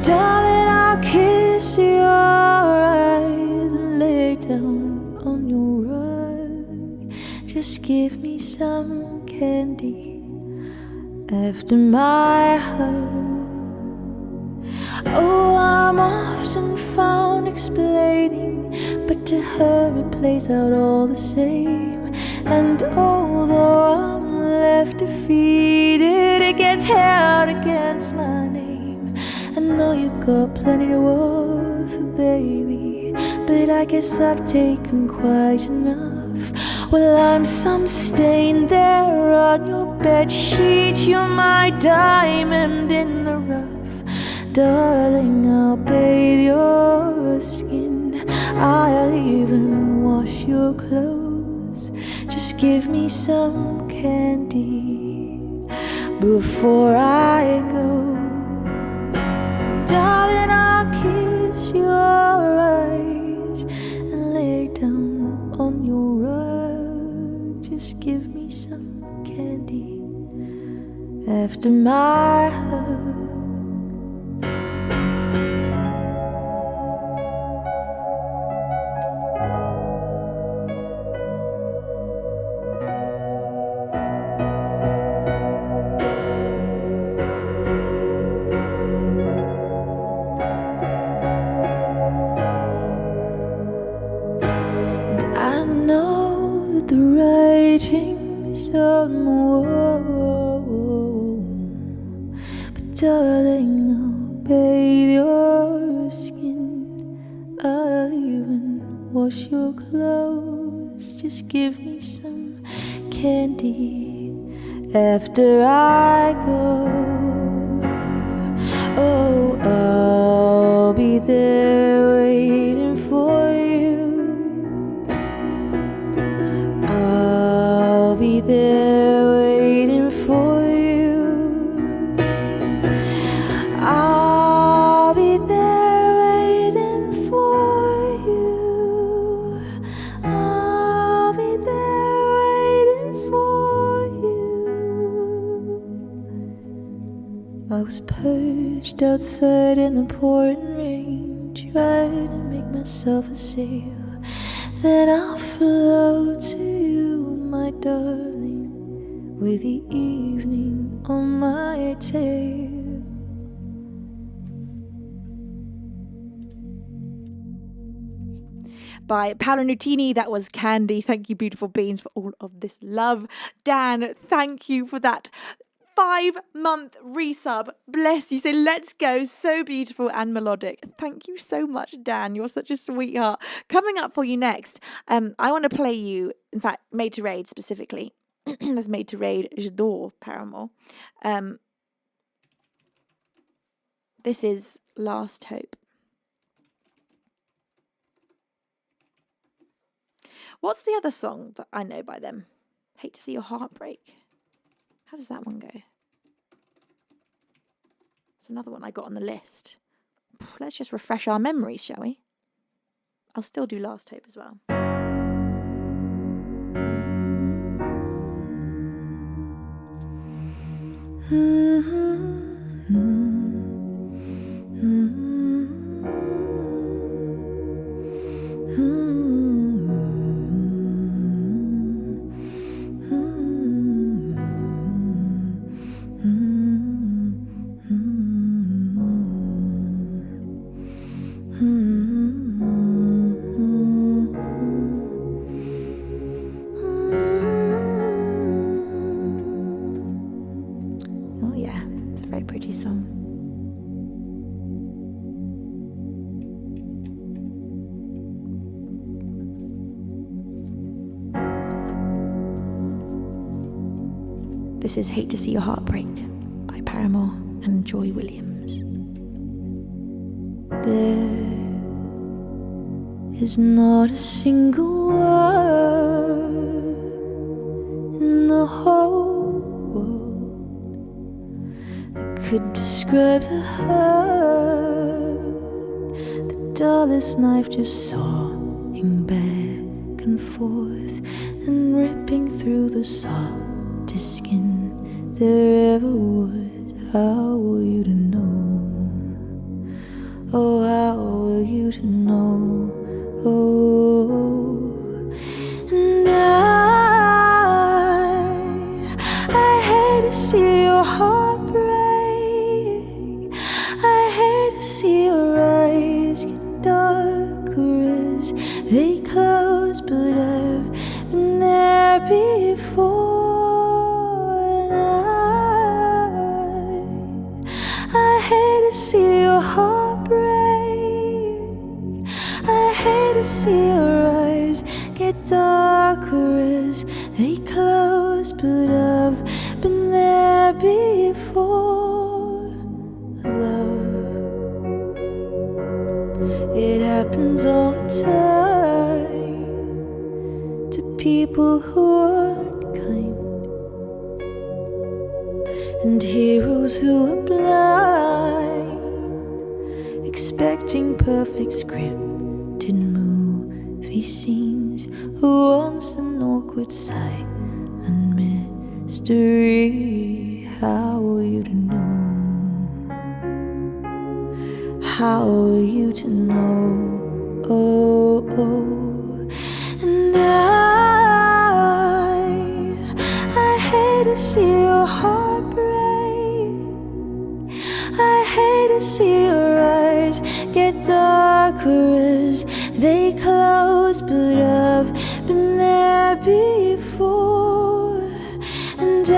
Darling, I'll kiss your eyes and lay down on your rug. Just give me some candy after my hug. Oh, I'm often found explaining, but to her it plays out all the same. And although I'm left defeated, it gets held against my name. I know you got plenty to offer, baby, but I guess I've taken quite enough. Well, I'm some stain there on your bedsheet. You're my diamond in the rough. Darling, I'll bathe your skin, I'll even wash your clothes. Just give me some candy before I go. Darling, I'll kiss your eyes and lay down on your rug. Just give me some candy after my hug. The writing's on the wall, but darling, I'll bathe your skin, I'll even wash your clothes. Just give me some candy after I go. Oh, I'll be there waiting for you. I'll be there waiting for you. I'll be there waiting for you. I'll be there waiting for you. I was perched outside in the pouring rain, trying to make myself a sail. Then I'll float to you, my darling, with the evening on my tail. By Paolo Nutini, that was Candy. Thank you, beautiful beings, for all of this love. Dan, thank you for that 5-month resub. Bless you. So let's go. So beautiful and melodic. Thank you so much, Dan. You're such a sweetheart. Coming up for you next, I want to play you, in fact, Made to Raid specifically. That's Made to Raid, J'adore, Paramore. This is Last Hope. What's the other song that I know by them? Hate to See Your Heart Break. How does that one go? It's another one I got on the list. Let's just refresh our memories, shall we? I'll still do Last Hope as well. Oh yeah, it's a very pretty song. This is Hate to See Your Heart Break by Paramore and Joy Williams. There is not a single word in the whole world that could describe the hurt, the dullest knife just sawing back and forth and ripping through the softest skin there ever was. How were you to know? Oh, how were you to know? Oh, and I hate to see your heart break. I hate to see your eyes get darker as they close, but I've been there before. And I hate to see your heart break. I hate to see your eyes get darker as they close, but I've been there before. Love, it happens all the time to people who aren't kind, and heroes who are blind, expecting perfect scripted movie scenes, who wants an awkward silent mystery. How are you to know? How are you to know? Oh, oh. And I hate to see your heart break. I hate to see your eyes get darker as they close, but I've been there before. And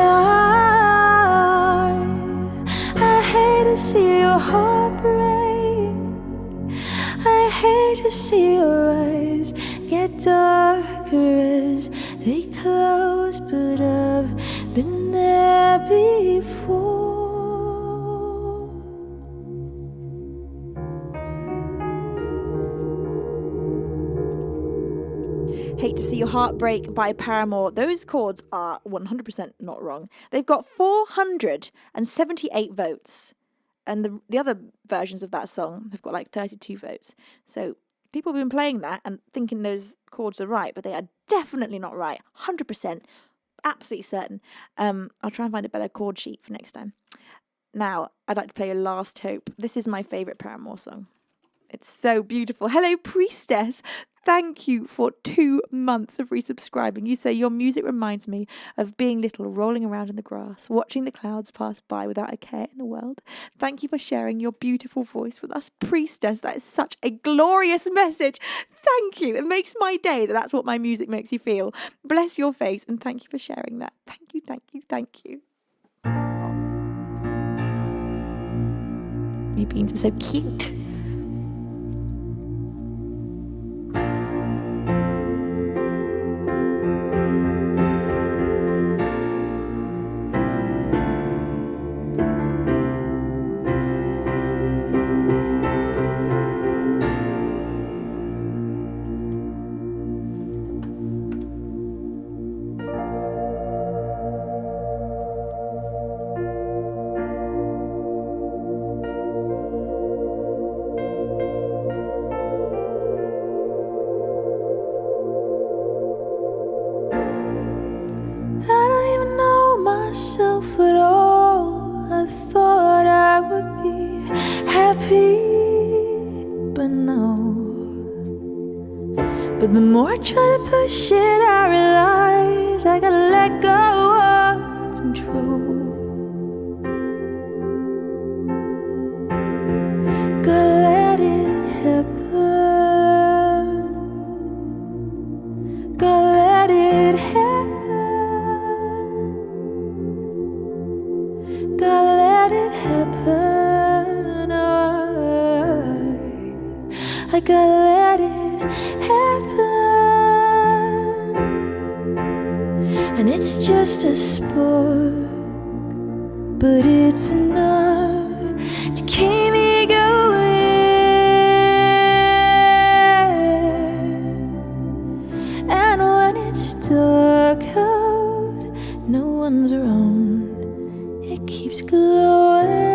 I hate to see your heart break. I hate to see your eyes get darker as they close, but I've been there before. Hate to See Your Heart Break by Paramore. Those chords are 100% not wrong. They've got 478 votes. And the other versions of that song have got like 32 votes. So people have been playing that and thinking those chords are right, but they are definitely not right. 100%. Absolutely certain. I'll try and find a better chord sheet for next time. Now, I'd like to play Last Hope. This is my favourite Paramore song. It's so beautiful. Hello, Priestess. Thank you for 2 months of resubscribing. You say your music reminds me of being little, rolling around in the grass, watching the clouds pass by without a care in the world. Thank you for sharing your beautiful voice with us, Priestess. That is such a glorious message. Thank you. It makes my day that that's what my music makes you feel. Bless your face, and thank you for sharing that. Thank you, thank you, thank you. You beans are so cute. Myself at all. I thought I would be happy, but no. But the more I try to push it, I realize I gotta let go of control. Gotta let it happen. Gotta let it happen. Gotta let it happen. I gotta let it happen. And it's just a spark, but it's enough to keep me going. And when it's dark out, no one's around, it keeps glowing.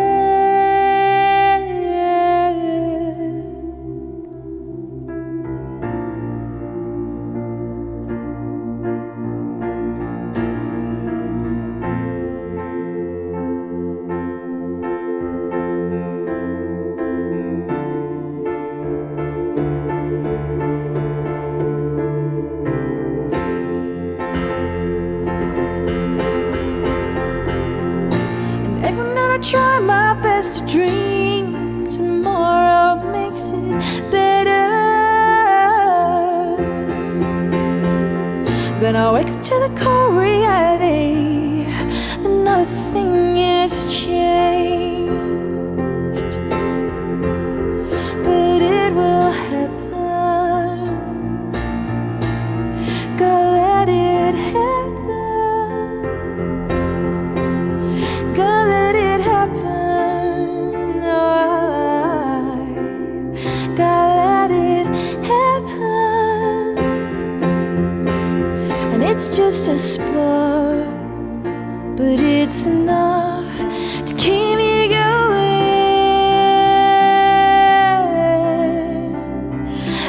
Try my best to dream tomorrow makes it better. Then I wake up to the cold reality that nothing has changed. But it will happen. Gotta let it happen. Gotta let it It's just a spark, but it's enough to keep me going.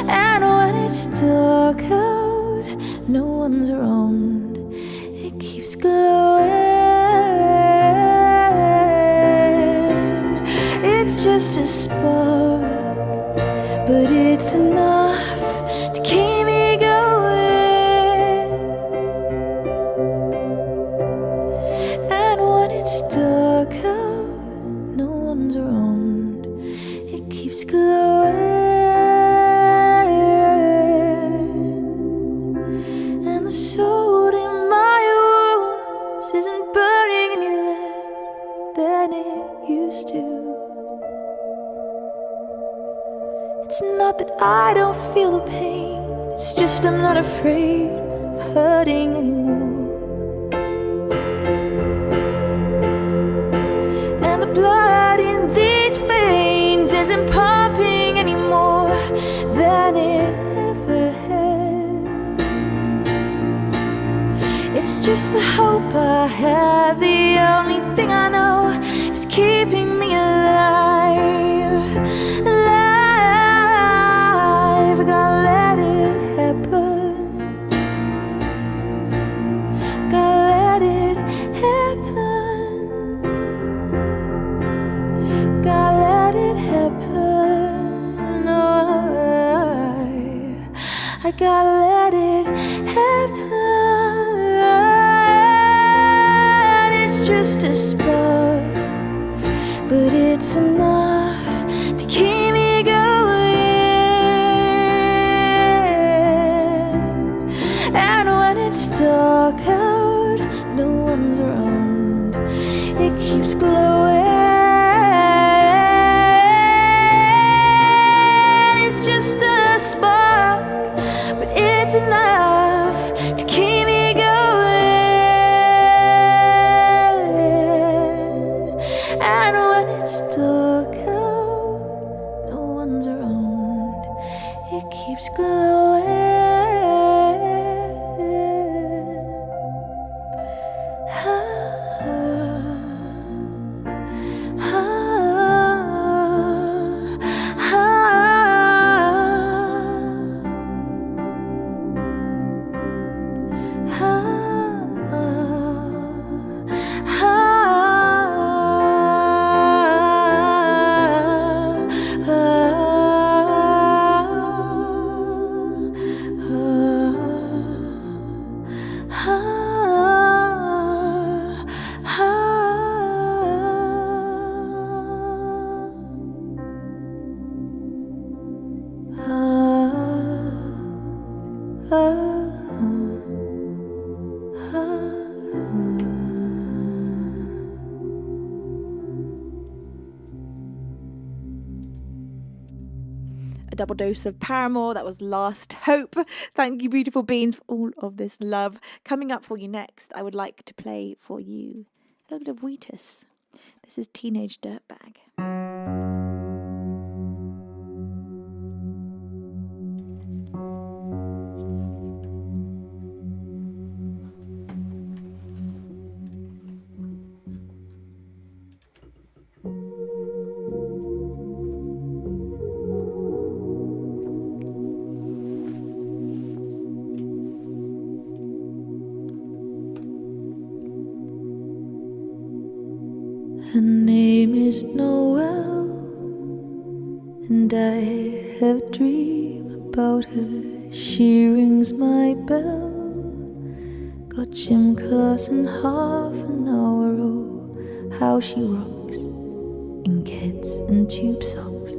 And when it's dark out, no one's around, it keeps glowing. It's just a spark, but it's enough to keep me going. It's dark out, no one's around, it keeps glowing. And the salt in my wounds isn't burning any less than it used to. It's not that I don't feel the pain, it's just I'm not afraid of hurting anymore. Blood in these veins isn't pumping anymore than it ever has. It's just the hope I have, the only thing I know is keeping me alive. Alive, gotta let it happen. Gotta let it happen. happen. I gotta let it happen. It's just a spark, but it's enough to keep me going. And when it's dark out, no one's around, it keeps glowing. It's just a spark, but it's enough to keep me going. And when it's dark out, no one's around, it keeps glowing. A double dose of Paramore. That was Last Hope. Thank you, beautiful beings, for all of this love. Coming up for you next, I would like to play for you a little bit of Wheatus. This is Teenage Dirtbag. Her name is Noel, and I have a dream about her. She rings my bell. Got gym class in half an hour. Oh, how she rocks in kids and tube socks.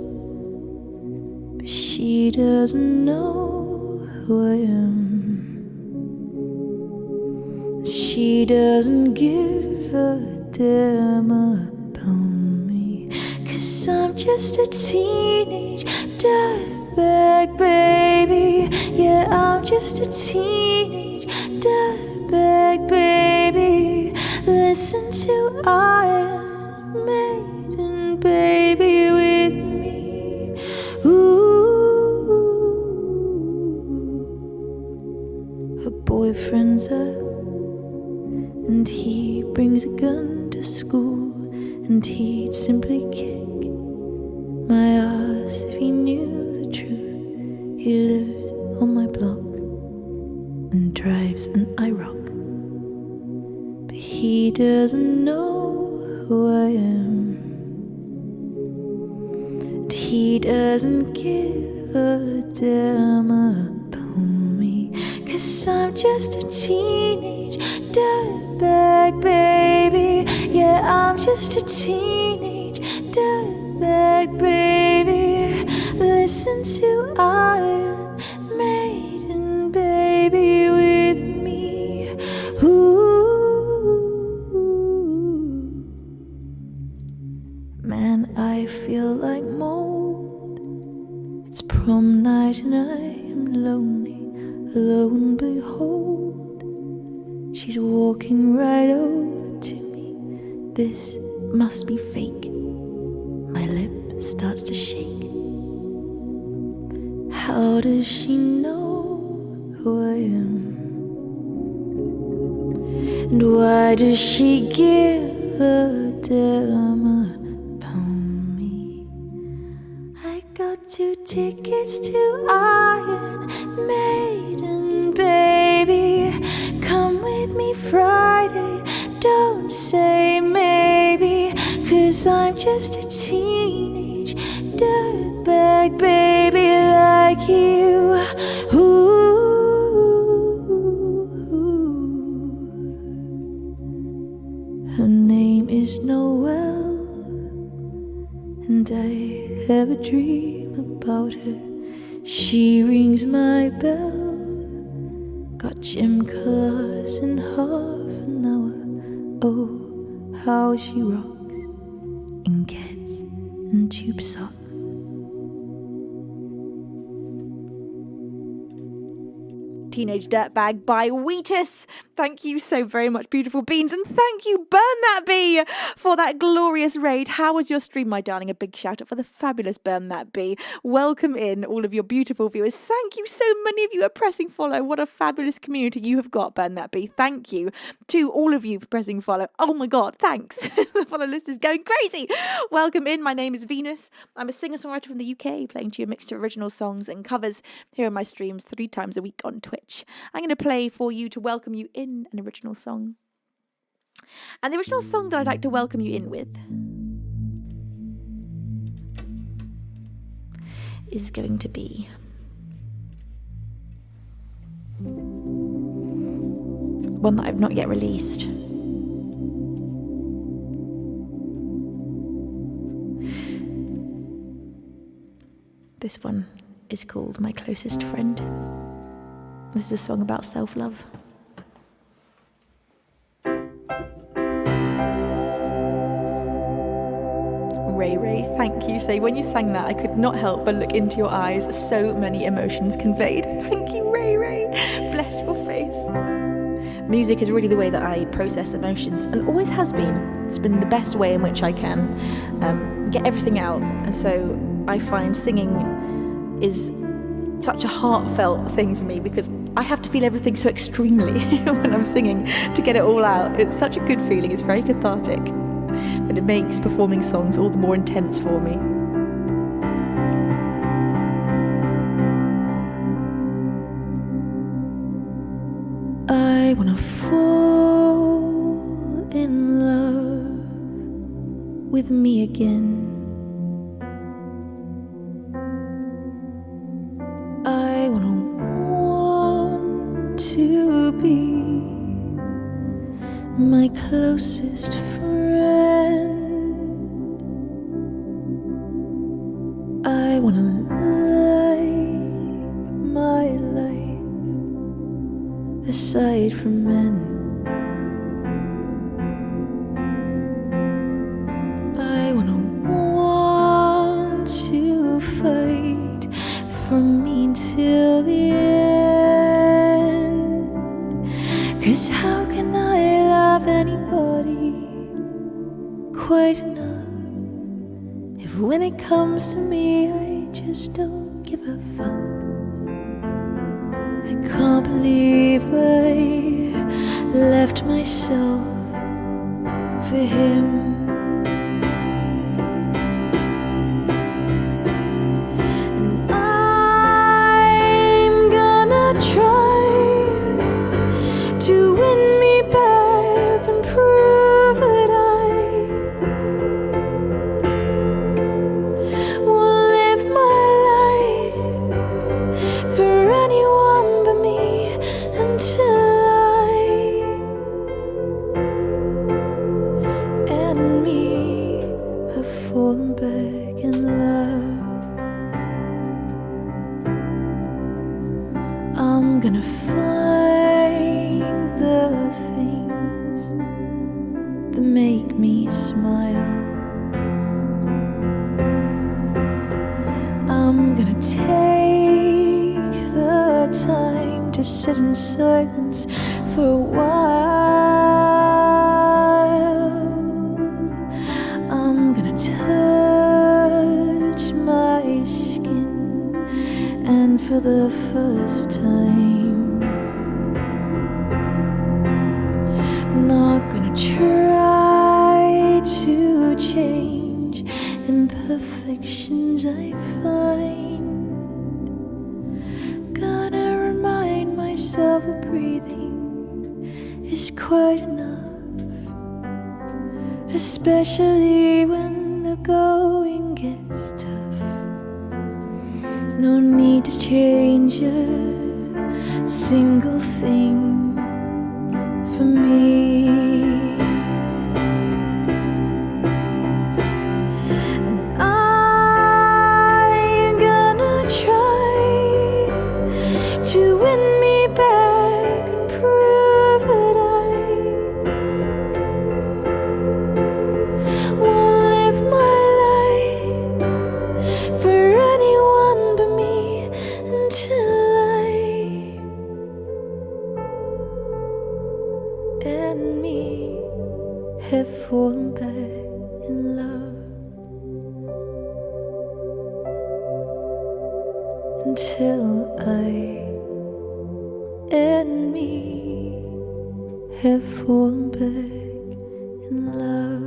But she doesn't know who I am. She doesn't give a damn about me, 'cause I'm just a teenage dirtbag baby. Yeah, I'm just a teenage dirtbag baby. Listen to Iron Maiden, baby, with me. Ooh, her boyfriend's up, and he brings a gun to school, and he'd simply kick my ass if he knew the truth. He lives on my block and drives an IROC, but he doesn't know who I am, and he doesn't give a damn about me, 'cause I'm just a teenage dirtbag baby. Yeah, I'm just a teenage dirtbag baby. Listen to Iron Maiden, baby, with me. Ooh, man, I feel like mold. It's prom night and I am lonely. Lo and behold, she's walking right over to me. This must be fake. My lip starts to shake. How does she know who I am? And why does she give a damn about me? I got 2 tickets to Iron Maiden, baby. Come with me Friday, don't say maybe, 'cause I'm just a teenage dirtbag baby like you. Her name is Noel, and I have a dream about her. She rings my bell. Got gym class in half an hour. Oh, how she rocks in Keds and tube socks. Teenage Dirtbag by Wheatus. Thank you so very much, beautiful beans, and thank you, Burn That Bee, for that glorious raid. How was your stream, my darling? A big shout out for the fabulous Burn That Bee. Welcome in all of your beautiful viewers. Thank you. So many of you are pressing follow. What a fabulous community you have got, Burn That Bee. Thank you to all of you for pressing follow. Oh my God, thanks. The follow list is going crazy. Welcome in. My name is Venus. I'm a singer-songwriter from the UK, playing to you a mixture of original songs and covers here on my streams 3 times a week on Twitch. I'm going to play for you to welcome you in an original song. And the original song that I'd like to welcome you in with is going to be one that I've not yet released. This one is called My Closest Friend. This is a song about self-love. Ray, thank you. So when you sang that, I could not help but look into your eyes. So many emotions conveyed. Thank you, Ray. Bless your face. Music is really the way that I process emotions, and always has been. It's been the best way in which I can get everything out. And so I find singing is such a heartfelt thing for me, because I have to feel everything so extremely when I'm singing to get it all out. It's such a good feeling. It's very cathartic, but it makes performing songs all the more intense for me. I wanna fall in love with me again. I want to be my closest friend. I want to like my life aside from men. I want to fight for me till the end. 'Cause how can I love anybody quite enough if when it comes to me I just don't give a fuck? I can't believe I left myself for him. To win me back and prove that I won't live my life for anyone but me until I and me have fallen back in love. I'm gonna find the things that make me smile. I'm gonna take the time to sit in silence for a while. I'm gonna touch my skin, and for the first time not gonna try to change imperfections I find. Gonna remind myself that breathing is quite enough, especially when the going gets tough. change a single thing for me. And I'm gonna try to win me back and prove that I won't live my life for anyone but me until I and me have fallen back in love. Until I and me have fallen back in love.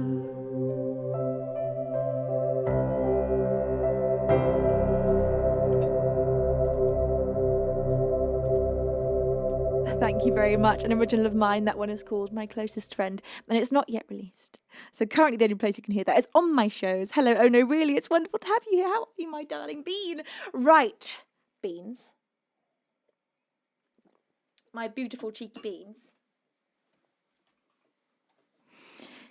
Thank you very much. An original of mine. That one is called My Closest Friend, and it's not yet released. So currently the only place you can hear that is on my shows. Hello, oh no, really, it's wonderful to have you here. How are you, my darling Bean? Right, Beans. My beautiful cheeky beans.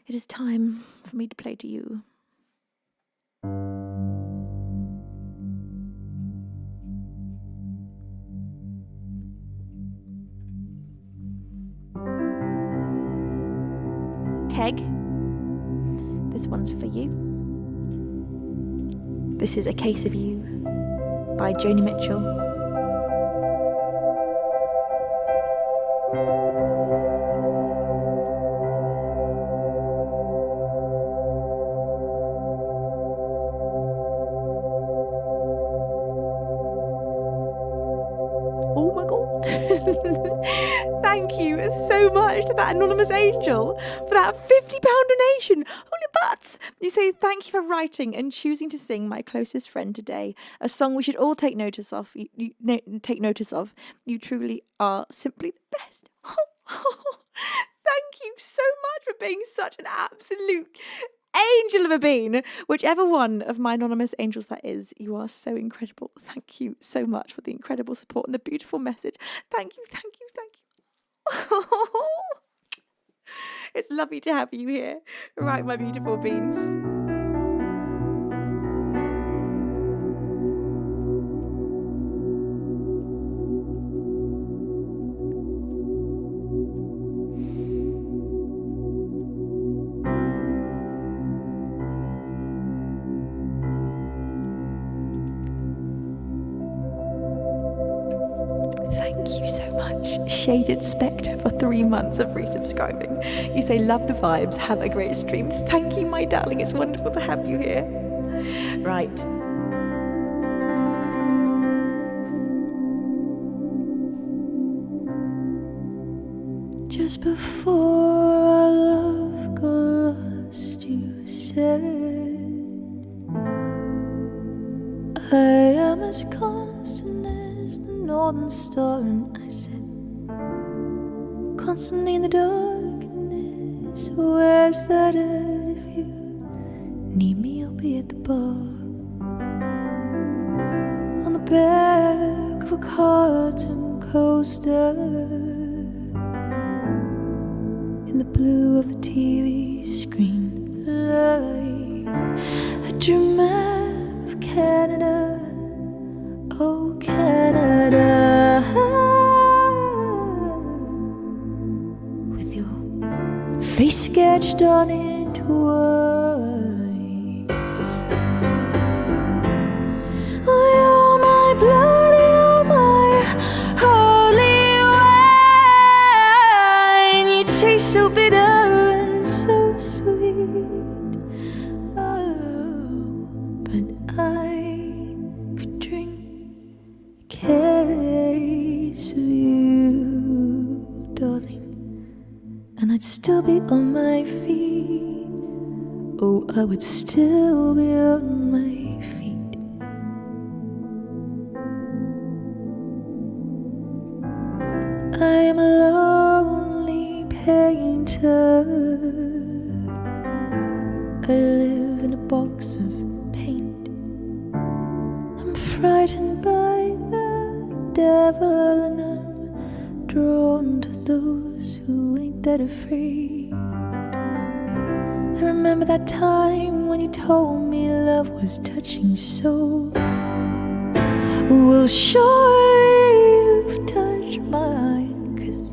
It is time for me to play to you. Teg, this one's for you. This is A Case of You by Joni Mitchell. Oh my God. Thank you so much to that anonymous angel for that £50 donation. Holy butts! You say thank you for writing and choosing to sing My Closest Friend today, a song we should all take notice of. Take notice of. You truly are simply the best. Thank you so much for being such an absolute angel of a bean. Whichever one of my anonymous angels that is, you are so incredible. Thank you so much for the incredible support and the beautiful message. Thank you, thank you, thank you. It's lovely to have you here. Right, my beautiful beans. Thank you so much, Shaded Spectre, for 3 months of resubscribing. You say, love the vibes, have a great stream. Thank you, my darling. It's wonderful to have you here. Right. Just before our love got lost, you said, I am as constant as the northern star. And I said, constantly in the darkness, where's that at? If you need me, I'll be at the bar, on the back of a cartoon coaster, in the blue of the TV screen light. I dream map of Canada, oh Canada, with your face sketched on it twice. Oh, you're my blood, you're my holy wine. You taste so bitter and so sweet. Oh, but I could drink a case of you, darling, and I'd still be on my feet. Oh, I would still be on my feet. I am a lonely painter. I live in a box of paint. I'm frightened by the devil, and I'm drawn to those who ain't that afraid. I remember that time when you told me love was touching souls. Well, surely you've touched mine, 'cause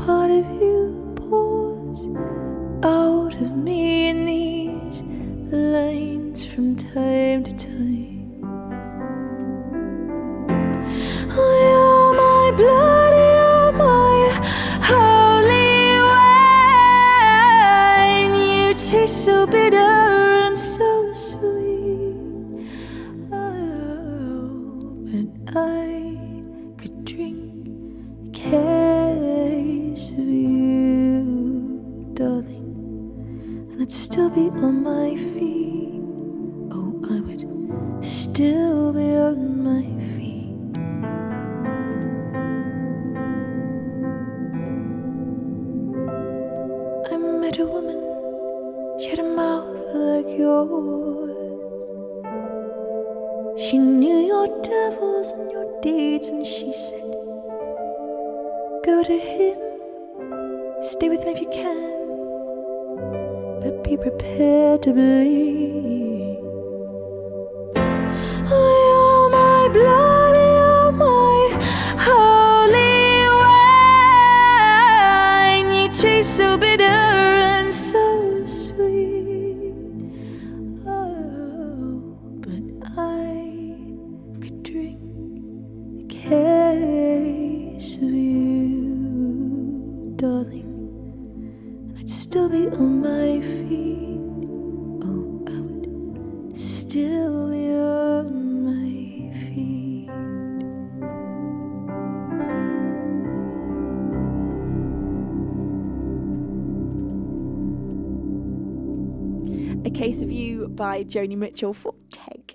part of you pours out of me in these lines from time to time. Oh, you're my blood, you're my holy wine. You taste so bitter and so sweet. Oh, but I could drink a case of you, darling, and I'd still be on my feet. Oh, I would still be on my feet. I met a woman, she had a mouth like yours. She knew your devils and your deeds, and she said, go to him, stay with him if you can, but be prepared to bleed. Oh, you're my blood, you're my holy wine. You taste so bitter and so sweet. Oh, but I could drink a case of you, darling, and I'd still be on my feet. Oh, I would still be on my feet. A Case of You by Joni Mitchell for Teg.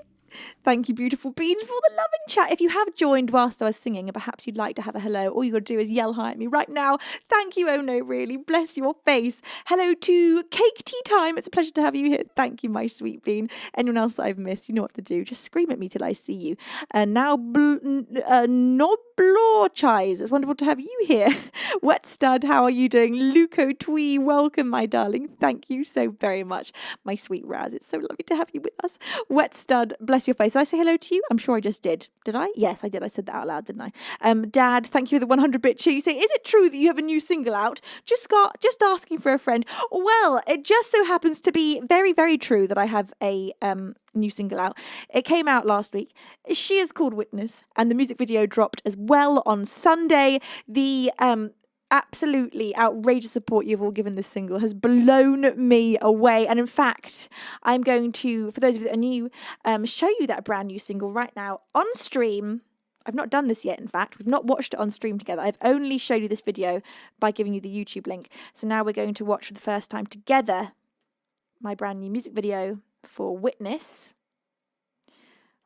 Thank you, beautiful beans, for the love and chat. If you have joined whilst I was singing and perhaps you'd like to have a hello, all you got to do is yell hi at me right now. Thank you, oh no, really. Bless your face. Hello to Cake Tea Time. It's a pleasure to have you here. Thank you, my sweet bean. Anyone else that I've missed, you know what to do. Just scream at me till I see you. And now, Noblorchise. It's wonderful to have you here. Wet Stud, how are you doing? Luco Twee, welcome, my darling. Thank you so very much, my sweet Raz. It's so lovely to have you with us. Wet Stud, bless your face. Did I say hello to you? I'm sure I just did. Did I? Yes, I did. I said that out loud, didn't I? Dad, thank you for the 100-bit cheer. You say, is it true that you have a new single out? Just asking for a friend. Well, it just so happens to be very, very true that I have a new single out. It came out last week. She is called Witness, and the music video dropped as well on Sunday. The absolutely outrageous support you've all given this single has blown me away. And in fact, I'm going to, for those of you that are new, show you that brand new single right now on stream. I've not done this yet, in fact. We've not watched it on stream together. I've only showed you this video by giving you the YouTube link. So now we're going to watch for the first time together my brand new music video for Witness.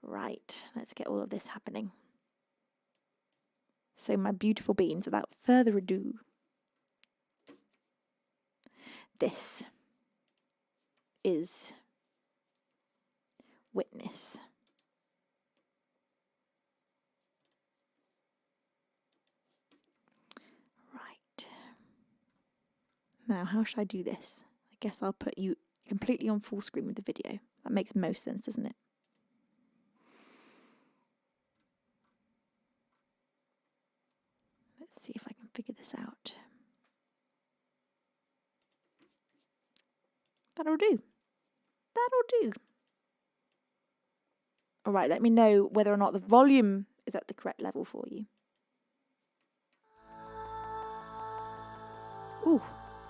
Right, let's get all of this happening. So my beautiful beans, without further ado, this is Witness. Right. Now, how should I do this? I guess I'll put you completely on full screen with the video. That makes most sense, doesn't it? Let's see if I can figure this out. That'll do. That'll do. All right, let me know whether or not the volume is at the correct level for you. Ooh,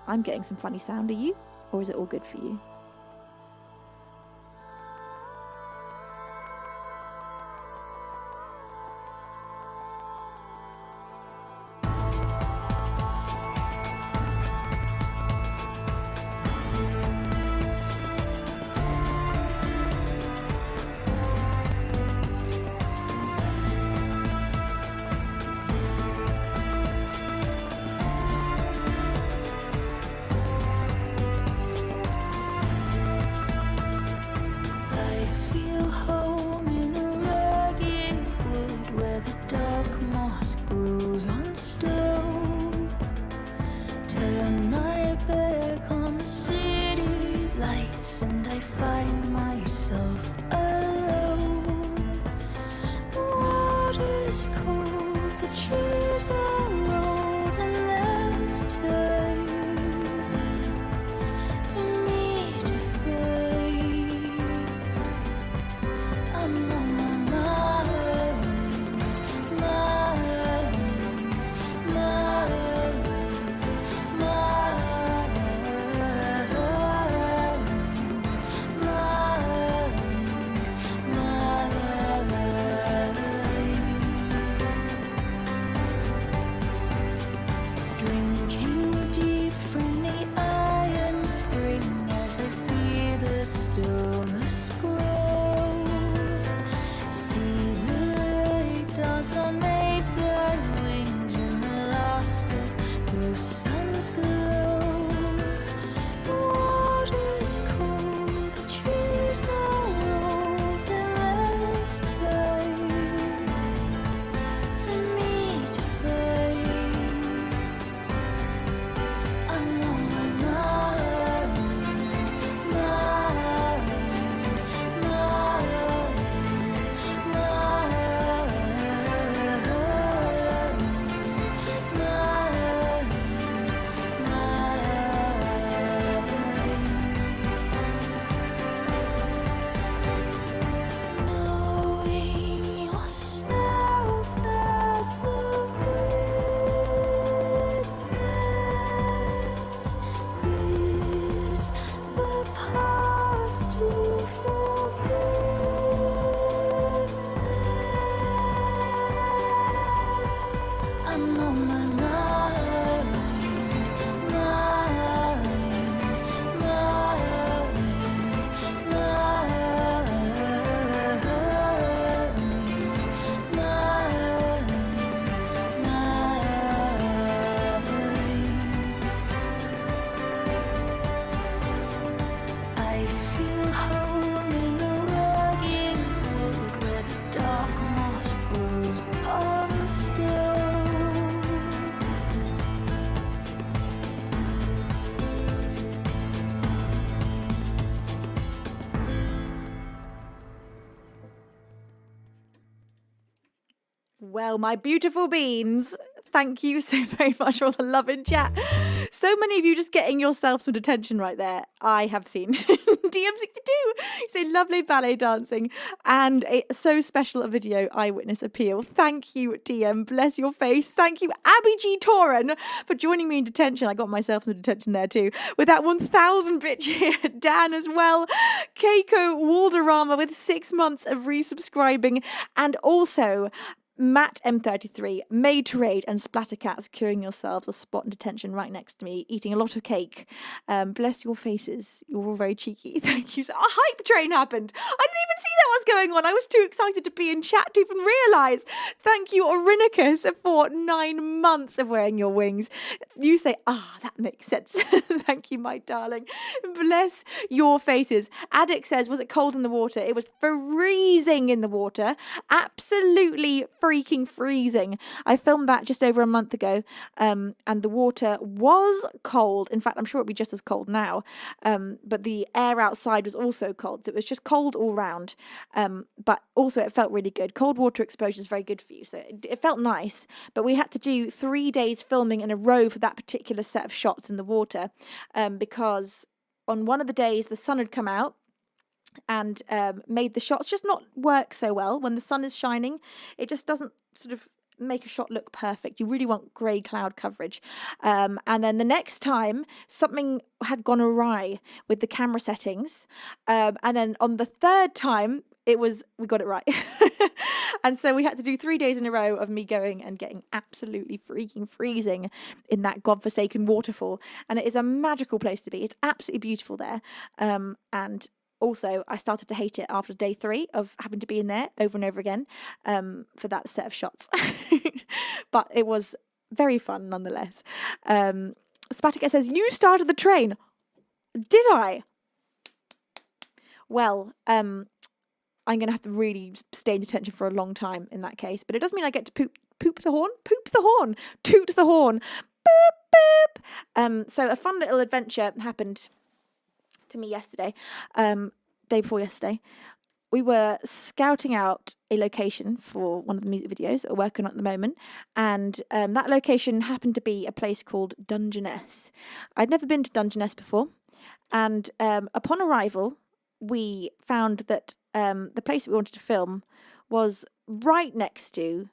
I'm getting some funny sound. Are you? Or is it all good for you? find myself alone. The water's cold, the trees are old, and there's time for me to fade. I'm on my mind, drinking deep from the iron spring as I feel the stillness grow. See the light dance on Mayflower wings in the last of the sun's glow. The water's cold, the trees are old, and there's time for me to fade. I'm on my mind, knowing yourself as the witness is the path to forgiveness. I'm on my mind, I feel home in the rugged wood where the dark moss grows on the stone. Well, my beautiful beans, thank you so very much for all the love in chat. So many of you just getting yourself some detention right there. I have seen DM62 say lovely ballet dancing and a so special a video eyewitness appeal. Thank you, DM. Bless your face. Thank you, Abby G. Toran, for joining me in detention. I got myself some detention there too. With that 1,000 bitch here, Dan as well. Keiko Walderama with 6 months of resubscribing, and also Matt M33, Made to Raid, and Splattercat securing yourselves a spot in detention right next to me, eating a lot of cake. Bless your faces. You're all very cheeky. Thank you. A hype train happened. I didn't even see that was going on. I was too excited to be in chat to even realise. Thank you, Orinicus, for 9 months of wearing your wings. You say, that makes sense. Thank you, my darling. Bless your faces. Addict says, was it cold in the water? It was freezing in the water. Absolutely freaking freezing. I filmed that just over a month ago, and the water was cold. In fact, I'm sure it'll be just as cold now, but the air outside was also cold, so it was just cold all round, but also it felt really good. Cold water exposure is very good for you, so it felt nice. But we had to do 3 days filming in a row for that particular set of shots in the water, because on one of the days the sun had come out and made the shots just not work so well. When the sun is shining, it just doesn't sort of make a shot look perfect. You really want grey cloud coverage. And then the next time, something had gone awry with the camera settings. And then on the third time, we got it right. And so we had to do 3 days in a row of me going and getting absolutely freaking freezing in that godforsaken waterfall. And it is a magical place to be. It's absolutely beautiful there. And also, I started to hate it after day 3 of having to be in there over and over again for that set of shots. But it was very fun nonetheless. Spatica says, you started the train. Did I? Well, I'm going to have to really stay in detention for a long time in that case. But it does mean I get to poop the horn, toot the horn. Boop, boop. So a fun little adventure happened to me yesterday. day before yesterday, we were scouting out a location for one of the music videos that we're working on at the moment, and that location happened to be a place called Dungeness. I'd never been to Dungeness before, and upon arrival, we found that the place that we wanted to film was right next to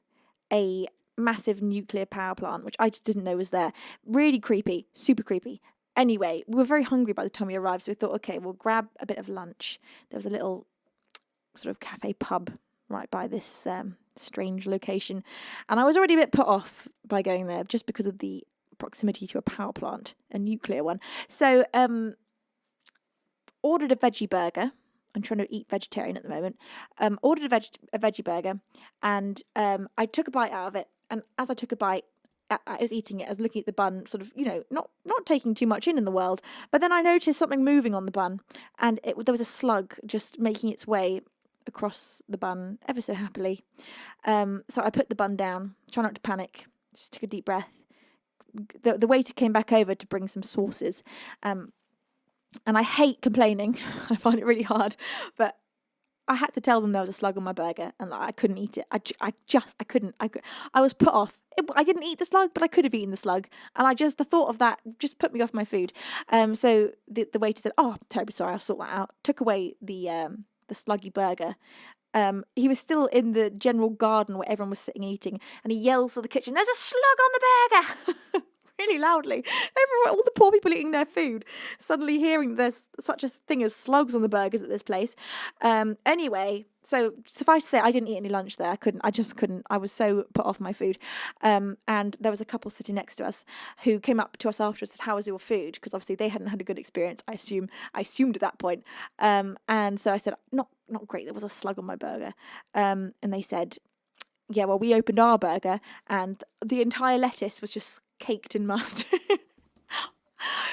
a massive nuclear power plant, which I just didn't know was there. Really creepy, super creepy. Anyway, we were very hungry by the time we arrived, so we thought, okay, we'll grab a bit of lunch. There was a little sort of cafe pub right by this strange location, and I was already a bit put off by going there just because of the proximity to a power plant, a nuclear one. So ordered a veggie burger. I'm trying to eat vegetarian at the moment. Ordered a veggie burger, and I took a bite out of it, and as I took a bite, I was eating it, I was looking at the bun, sort of, not taking too much in the world, but then I noticed something moving on the bun, and there was a slug just making its way across the bun ever so happily. So I put the bun down, try not to panic, just took a deep breath. The waiter came back over to bring some sauces, and I hate complaining. I find it really hard, but I had to tell them there was a slug on my burger and that I couldn't eat it. I couldn't. I was put off. I didn't eat the slug, but I could have eaten the slug. And the thought of that just put me off my food. So the waiter said, "Oh, I'm terribly sorry, I'll sort that out." Took away the sluggy burger. He was still in the general garden where everyone was sitting eating, and he yells to the kitchen, "There's a slug on the burger!" Really loudly. Everyone, all the poor people eating their food, suddenly hearing there's such a thing as slugs on the burgers at this place. Anyway, so suffice to say, I didn't eat any lunch there. I just couldn't. I was so put off my food. And there was a couple sitting next to us who came up to us afterwards and said, "How was your food?" Because obviously they hadn't had a good experience, I assumed at that point. And so I said, not great, there was a slug on my burger. And they said, "Yeah, well, we opened our burger and the entire lettuce was just caked in mud."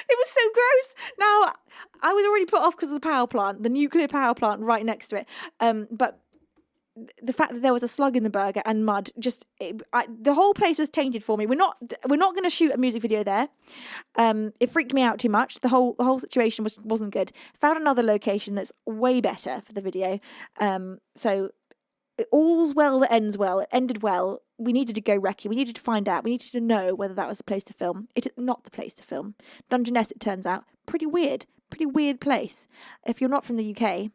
It was so gross. Now, I was already put off because of the power plant, the nuclear power plant right next to it. But the fact that there was a slug in the burger and mud, the whole place was tainted for me. We're not going to shoot a music video there. It freaked me out too much. The whole situation wasn't good. Found another location that's way better for the video. So all's well that ends well. It ended well. We needed to go recce. We needed to find out. We needed to know whether that was the place to film. It is not the place to film. Dungeness, it turns out, pretty weird place. If you're not from the UK,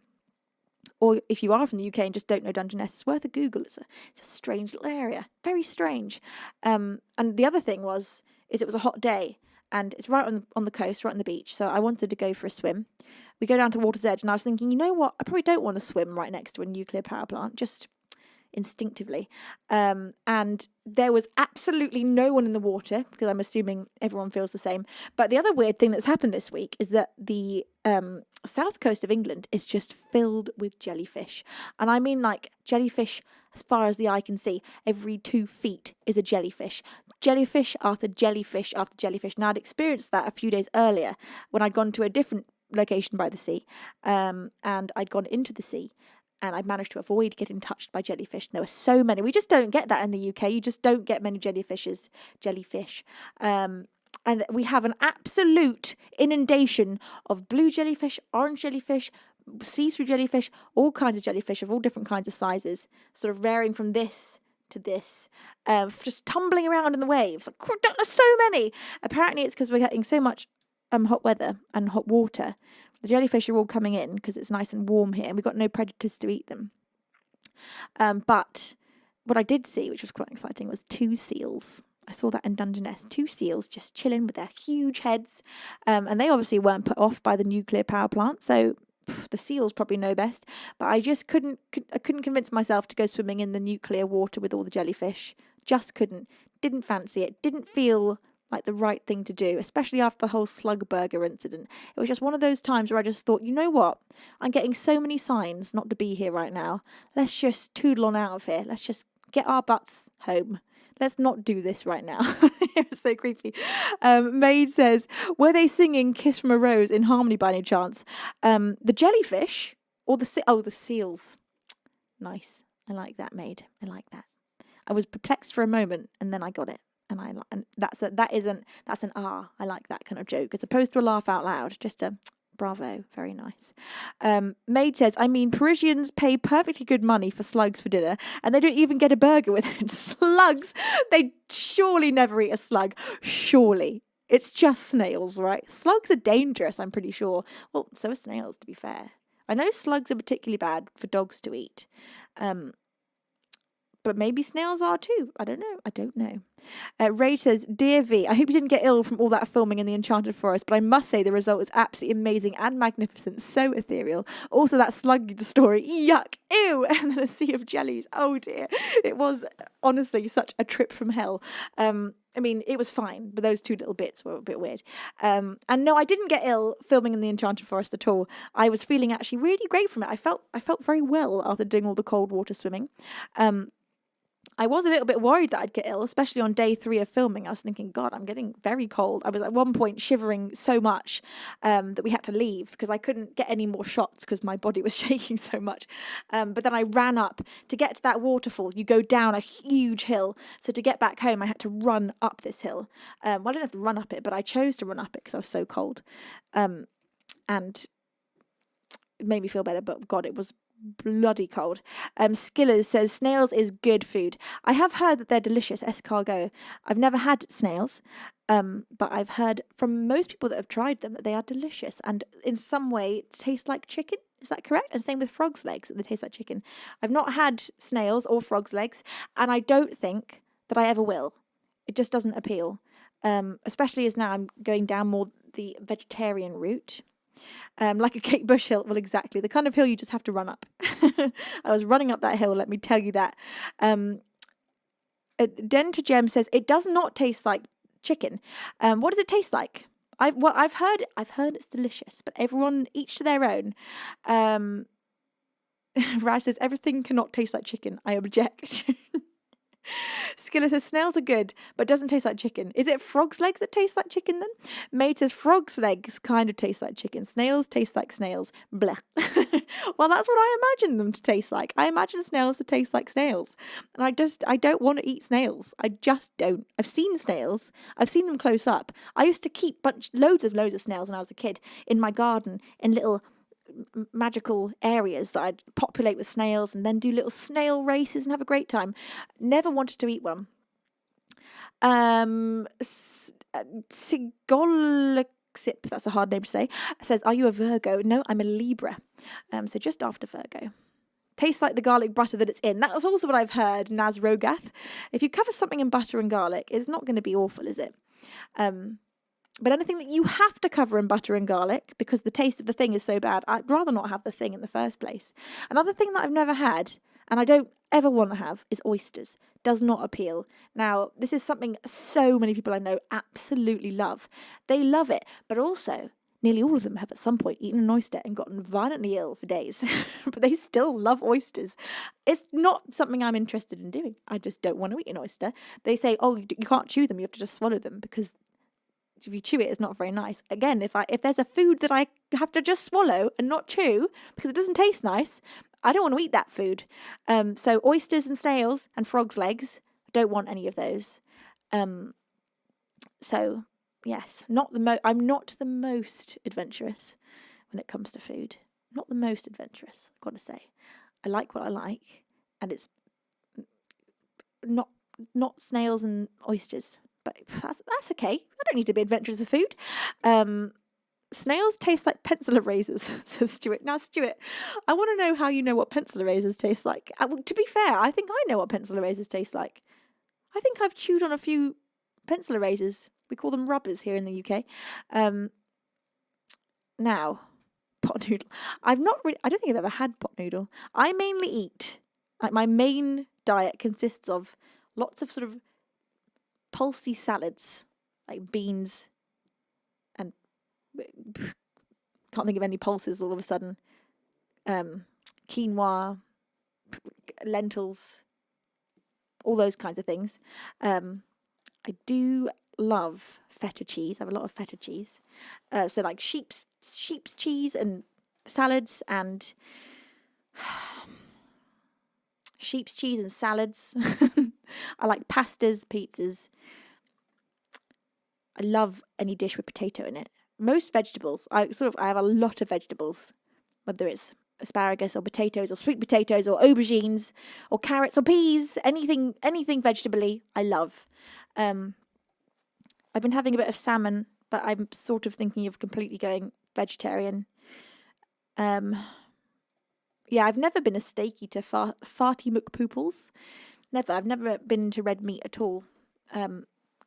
or if you are from the UK and just don't know Dungeness, it's worth a Google. It's a strange little area, very strange. And the other thing is it was a hot day, and it's right on the coast, right on the beach. So I wanted to go for a swim. We go down to water's edge, and I was thinking, you know what? I probably don't want to swim right next to a nuclear power plant, just instinctively. And there was absolutely no one in the water, because I'm assuming everyone feels the same. But the other weird thing that's happened this week is that the south coast of England is just filled with jellyfish. And I mean like jellyfish as far as the eye can see. Every 2 feet is a jellyfish. Jellyfish after jellyfish after jellyfish. Now, I'd experienced that a few days earlier when I'd gone to a different location by the sea, and I'd gone into the sea, and I'd managed to avoid getting touched by jellyfish. And there were so many. We just don't get that in the UK. You just don't get many jellyfish. And we have an absolute inundation of blue jellyfish, orange jellyfish, see-through jellyfish, all kinds of jellyfish of all different kinds of sizes, sort of varying from this to this, just tumbling around in the waves. Like, there's so many. Apparently it's because we're getting so much hot weather and hot water. The jellyfish are all coming in because it's nice and warm here, and we've got no predators to eat them. But what I did see, which was quite exciting, was 2 seals. I saw that in Dungeness. 2 seals just chilling with their huge heads, and they obviously weren't put off by the nuclear power plant, so the seals probably know best. But I just couldn't convince myself to go swimming in the nuclear water with all the jellyfish. Just couldn't. Didn't fancy it. Didn't feel like the right thing to do, especially after the whole slug burger incident. It was just one of those times where I just thought, you know what? I'm getting so many signs not to be here right now. Let's just toodle on out of here. Let's just get our butts home. Let's not do this right now. It was so creepy. Maid says, were they singing Kiss from a Rose in harmony by any chance? The jellyfish or the seals? Nice. I like that, Maid. I like that. I was perplexed for a moment, and then I got it. And that's an I like that kind of joke, as opposed to a laugh out loud. Just a Bravo, very nice. Maid says, I mean, Parisians pay perfectly good money for slugs for dinner, and they don't even get a burger with it. Slugs, they surely never eat a slug. Surely. It's just snails, right? Slugs are dangerous, I'm pretty sure. Well, so are snails, to be fair. I know slugs are particularly bad for dogs to eat. But maybe snails are too. I don't know. Ray says, Dear V, I hope you didn't get ill from all that filming in the Enchanted Forest, but I must say the result is absolutely amazing and magnificent. So ethereal. Also, that slug story. Yuck. Ew. And then a sea of jellies. Oh dear. It was honestly such a trip from hell. I mean, it was fine, but those two little bits were a bit weird. And no, I didn't get ill filming in the Enchanted Forest at all. I was feeling actually really great from it. I felt very well after doing all the cold water swimming. I was a little bit worried that I'd get ill, especially on day 3 of filming. I was thinking, God, I'm getting very cold. I was at one point shivering so much that we had to leave because I couldn't get any more shots because my body was shaking so much. But then I ran up. To get to that waterfall, you go down a huge hill. So to get back home, I had to run up this hill. Well, I didn't have to run up it, but I chose to run up it because I was so cold. And it made me feel better, but God, it was bloody cold. Skillers says snails is good food. I have heard that they're delicious. Escargot. I've never had snails, but I've heard from most people that have tried them that they are delicious and in some way taste like chicken. Is that correct? And same with frog's legs, that they taste like chicken. I've not had snails or frog's legs, and I don't think that I ever will. It just doesn't appeal, especially as now I'm going down more the vegetarian route. Like a Kate Bush hill. Well, exactly. The kind of hill you just have to run up. I was running up that hill, let me tell you that. Den to Gem says, it does not taste like chicken. What does it taste like? I've heard it's delicious, but everyone, each to their own. Raz says, everything cannot taste like chicken. I object. Skiller says snails are good, but doesn't taste like chicken. Is it frog's legs that taste like chicken then? Maid says frog's legs kind of taste like chicken. Snails taste like snails. Blah. Well, that's what I imagine them to taste like. I imagine snails to taste like snails. And I don't want to eat snails. I just don't. I've seen snails. I've seen them close up. I used to keep loads of snails when I was a kid in my garden in little magical areas that I'd populate with snails and then do little snail races and have a great time. Never wanted to eat one. Sigolixip, that's a hard name to say, says, are you a Virgo? No, I'm a Libra. So just after Virgo. Tastes like the garlic butter that it's in. That was also what I've heard, Naz Rogath. If you cover something in butter and garlic, it's not going to be awful, is it? But anything that you have to cover in butter and garlic because the taste of the thing is so bad, I'd rather not have the thing in the first place. Another thing that I've never had, and I don't ever want to have, is oysters. Does not appeal. Now, this is something so many people I know absolutely love. They love it, but also nearly all of them have at some point eaten an oyster and gotten violently ill for days. But they still love oysters. It's not something I'm interested in doing. I just don't want to eat an oyster. They say, oh, you can't chew them, you have to just swallow them because if you chew it, it's not very nice. Again, if there's a food that I have to just swallow and not chew because it doesn't taste nice, I don't want to eat that food. So oysters and snails and frog's legs, I don't want any of those. So yes, I'm not the most adventurous when it comes to food. Not the most adventurous, I've got to say. I like what I like, and it's not snails and oysters. But that's okay. I don't need to be adventurous with food. Snails taste like pencil erasers, says Stuart. Now, Stuart, I want to know how you know what pencil erasers taste like. To be fair, I think I know what pencil erasers taste like. I think I've chewed on a few pencil erasers. We call them rubbers here in the UK. Now, pot noodle. I don't think I've ever had pot noodle. I mainly eat, like my main diet consists of lots of sort of pulsy salads, like beans and can't think of any pulses all of a sudden. Quinoa, lentils, all those kinds of things. I do love feta cheese. I have a lot of feta cheese. So like sheep's cheese and salads and sheep's cheese and salads. I like pastas, pizzas. I love any dish with potato in it. most vegetables. I have a lot of vegetables, whether it's asparagus or potatoes or sweet potatoes or aubergines or carrots or peas, anything vegetably I love. I've been having a bit of salmon, but I'm sort of thinking of completely going vegetarian. Yeah, I've never been a steak eater, farty McPooples. Never. I've never been into red meat at all. But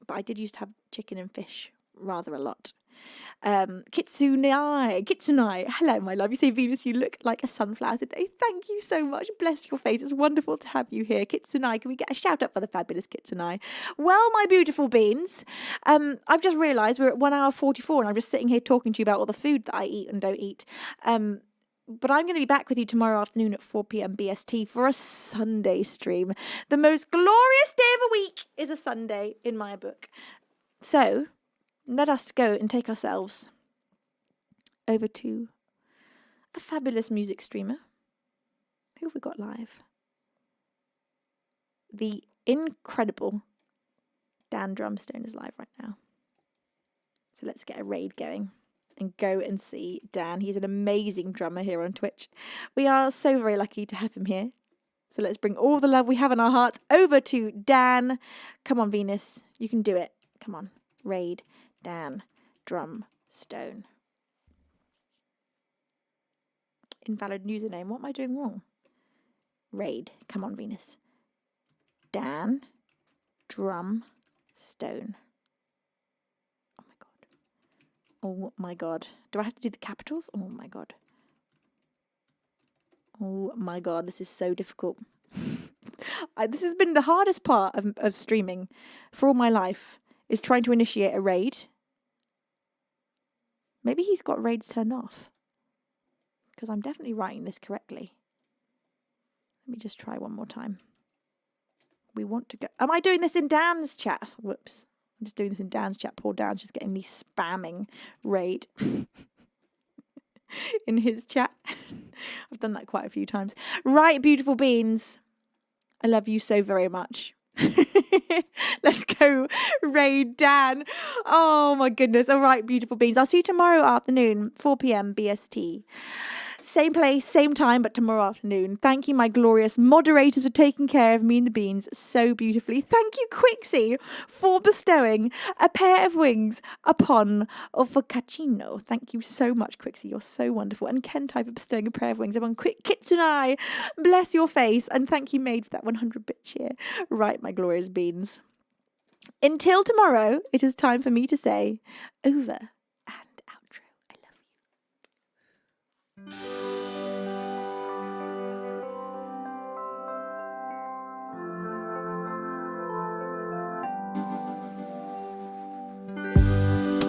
I did used to have chicken and fish rather a lot. Kitsunai. Hello, my love. You say, Venus, you look like a sunflower today. Thank you so much. Bless your face. It's wonderful to have you here. Kitsunai, can we get a shout out for the fabulous Kitsunai? Well, my beautiful beans, I've just realised we're at 1 hour 44 and I'm just sitting here talking to you about all the food that I eat and don't eat. But I'm going to be back with you tomorrow afternoon at 4 p.m. BST for a Sunday stream. The most glorious day of a week is a Sunday in my book. So let us go and take ourselves over to a fabulous music streamer. Who have we got live? The incredible Dan Drumstone is live right now. So let's get a raid going and go and see Dan. He's an amazing drummer here on Twitch. We are so very lucky to have him here. So let's bring all the love we have in our hearts over to Dan. Come on, Venus. You can do it. Come on. Raid Dan Drumstone. Invalid username. What am I doing wrong? Raid. Come on, Venus. Dan Drumstone. Oh my god. Do I have to do the capitals? Oh my god. Oh my god, this is so difficult. This has been the hardest part of streaming for all my life, is trying to initiate a raid. Maybe he's got raids turned off, because I'm definitely writing this correctly. Let me just try one more time. We want to go... Am I doing this in Dan's chat? Whoops. I'm just doing this in Dan's chat. Poor Dan's just getting me spamming raid in his chat. I've done that quite a few times. Right, beautiful beans. I love you so very much. Let's go raid Dan. Oh my goodness. All right, beautiful beans. I'll see you tomorrow afternoon, 4 p.m. BST. Same place, same time, but tomorrow afternoon. Thank you, my glorious moderators, for taking care of me and the beans so beautifully. Thank you, Quixie, for bestowing a pair of wings upon Focacino. Thank you so much, Quixie. You're so wonderful. And Kentai for bestowing a pair of wings upon Kitsunai. Bless your face. And thank you, Maid, for that 100-bit cheer. Right, my glorious beans. Until tomorrow, it is time for me to say over and outro. I love you.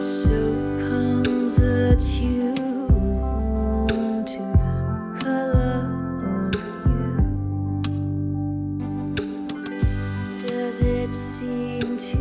So comes a tune to the color of you. Does it seem to